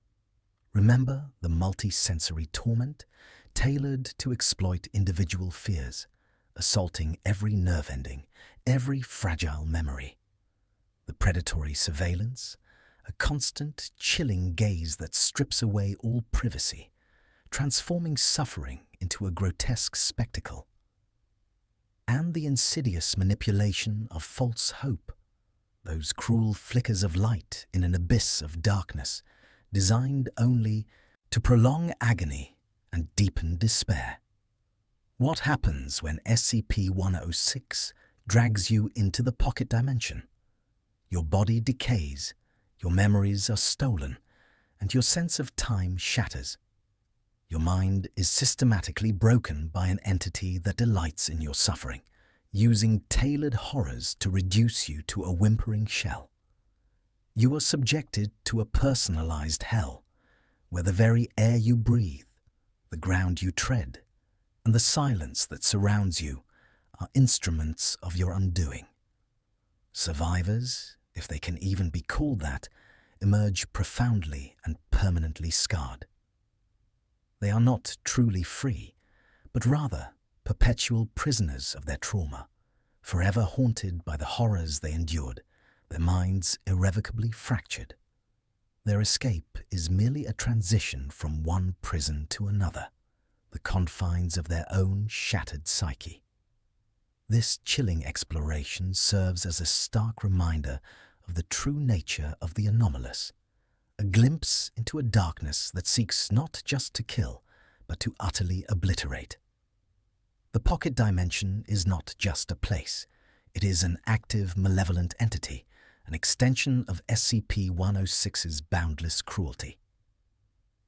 Remember the multi-sensory torment, tailored to exploit individual fears, assaulting every nerve ending, every fragile memory. The predatory surveillance, a constant, chilling gaze that strips away all privacy, transforming suffering into a grotesque spectacle. And the insidious manipulation of false hope, those cruel flickers of light in an abyss of darkness, designed only to prolong agony and deepen despair. What happens when SCP-106 drags you into the pocket dimension? Your body decays, your memories are stolen, and your sense of time shatters. Your mind is systematically broken by an entity that delights in your suffering, using tailored horrors to reduce you to a whimpering shell. You are subjected to a personalized hell, where the very air you breathe, the ground you tread, and the silence that surrounds you are instruments of your undoing. Survivors, if they can even be called that, emerge profoundly and permanently scarred. They are not truly free, but rather perpetual prisoners of their trauma, forever haunted by the horrors they endured, their minds irrevocably fractured. Their escape is merely a transition from one prison to another, the confines of their own shattered psyche. This chilling exploration serves as a stark reminder of the true nature of the anomalous, a glimpse into a darkness that seeks not just to kill, but to utterly obliterate. The pocket dimension is not just a place, It is an active, malevolent entity, an extension of SCP-106's boundless cruelty.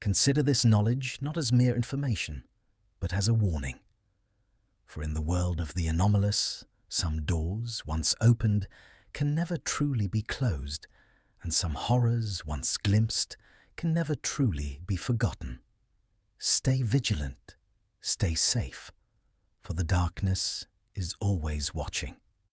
Consider this knowledge not as mere information, but as a warning. For in the world of the anomalous, some doors, once opened, can never truly be closed, and some horrors, once glimpsed, can never truly be forgotten. Stay vigilant, stay safe, for the darkness is always watching.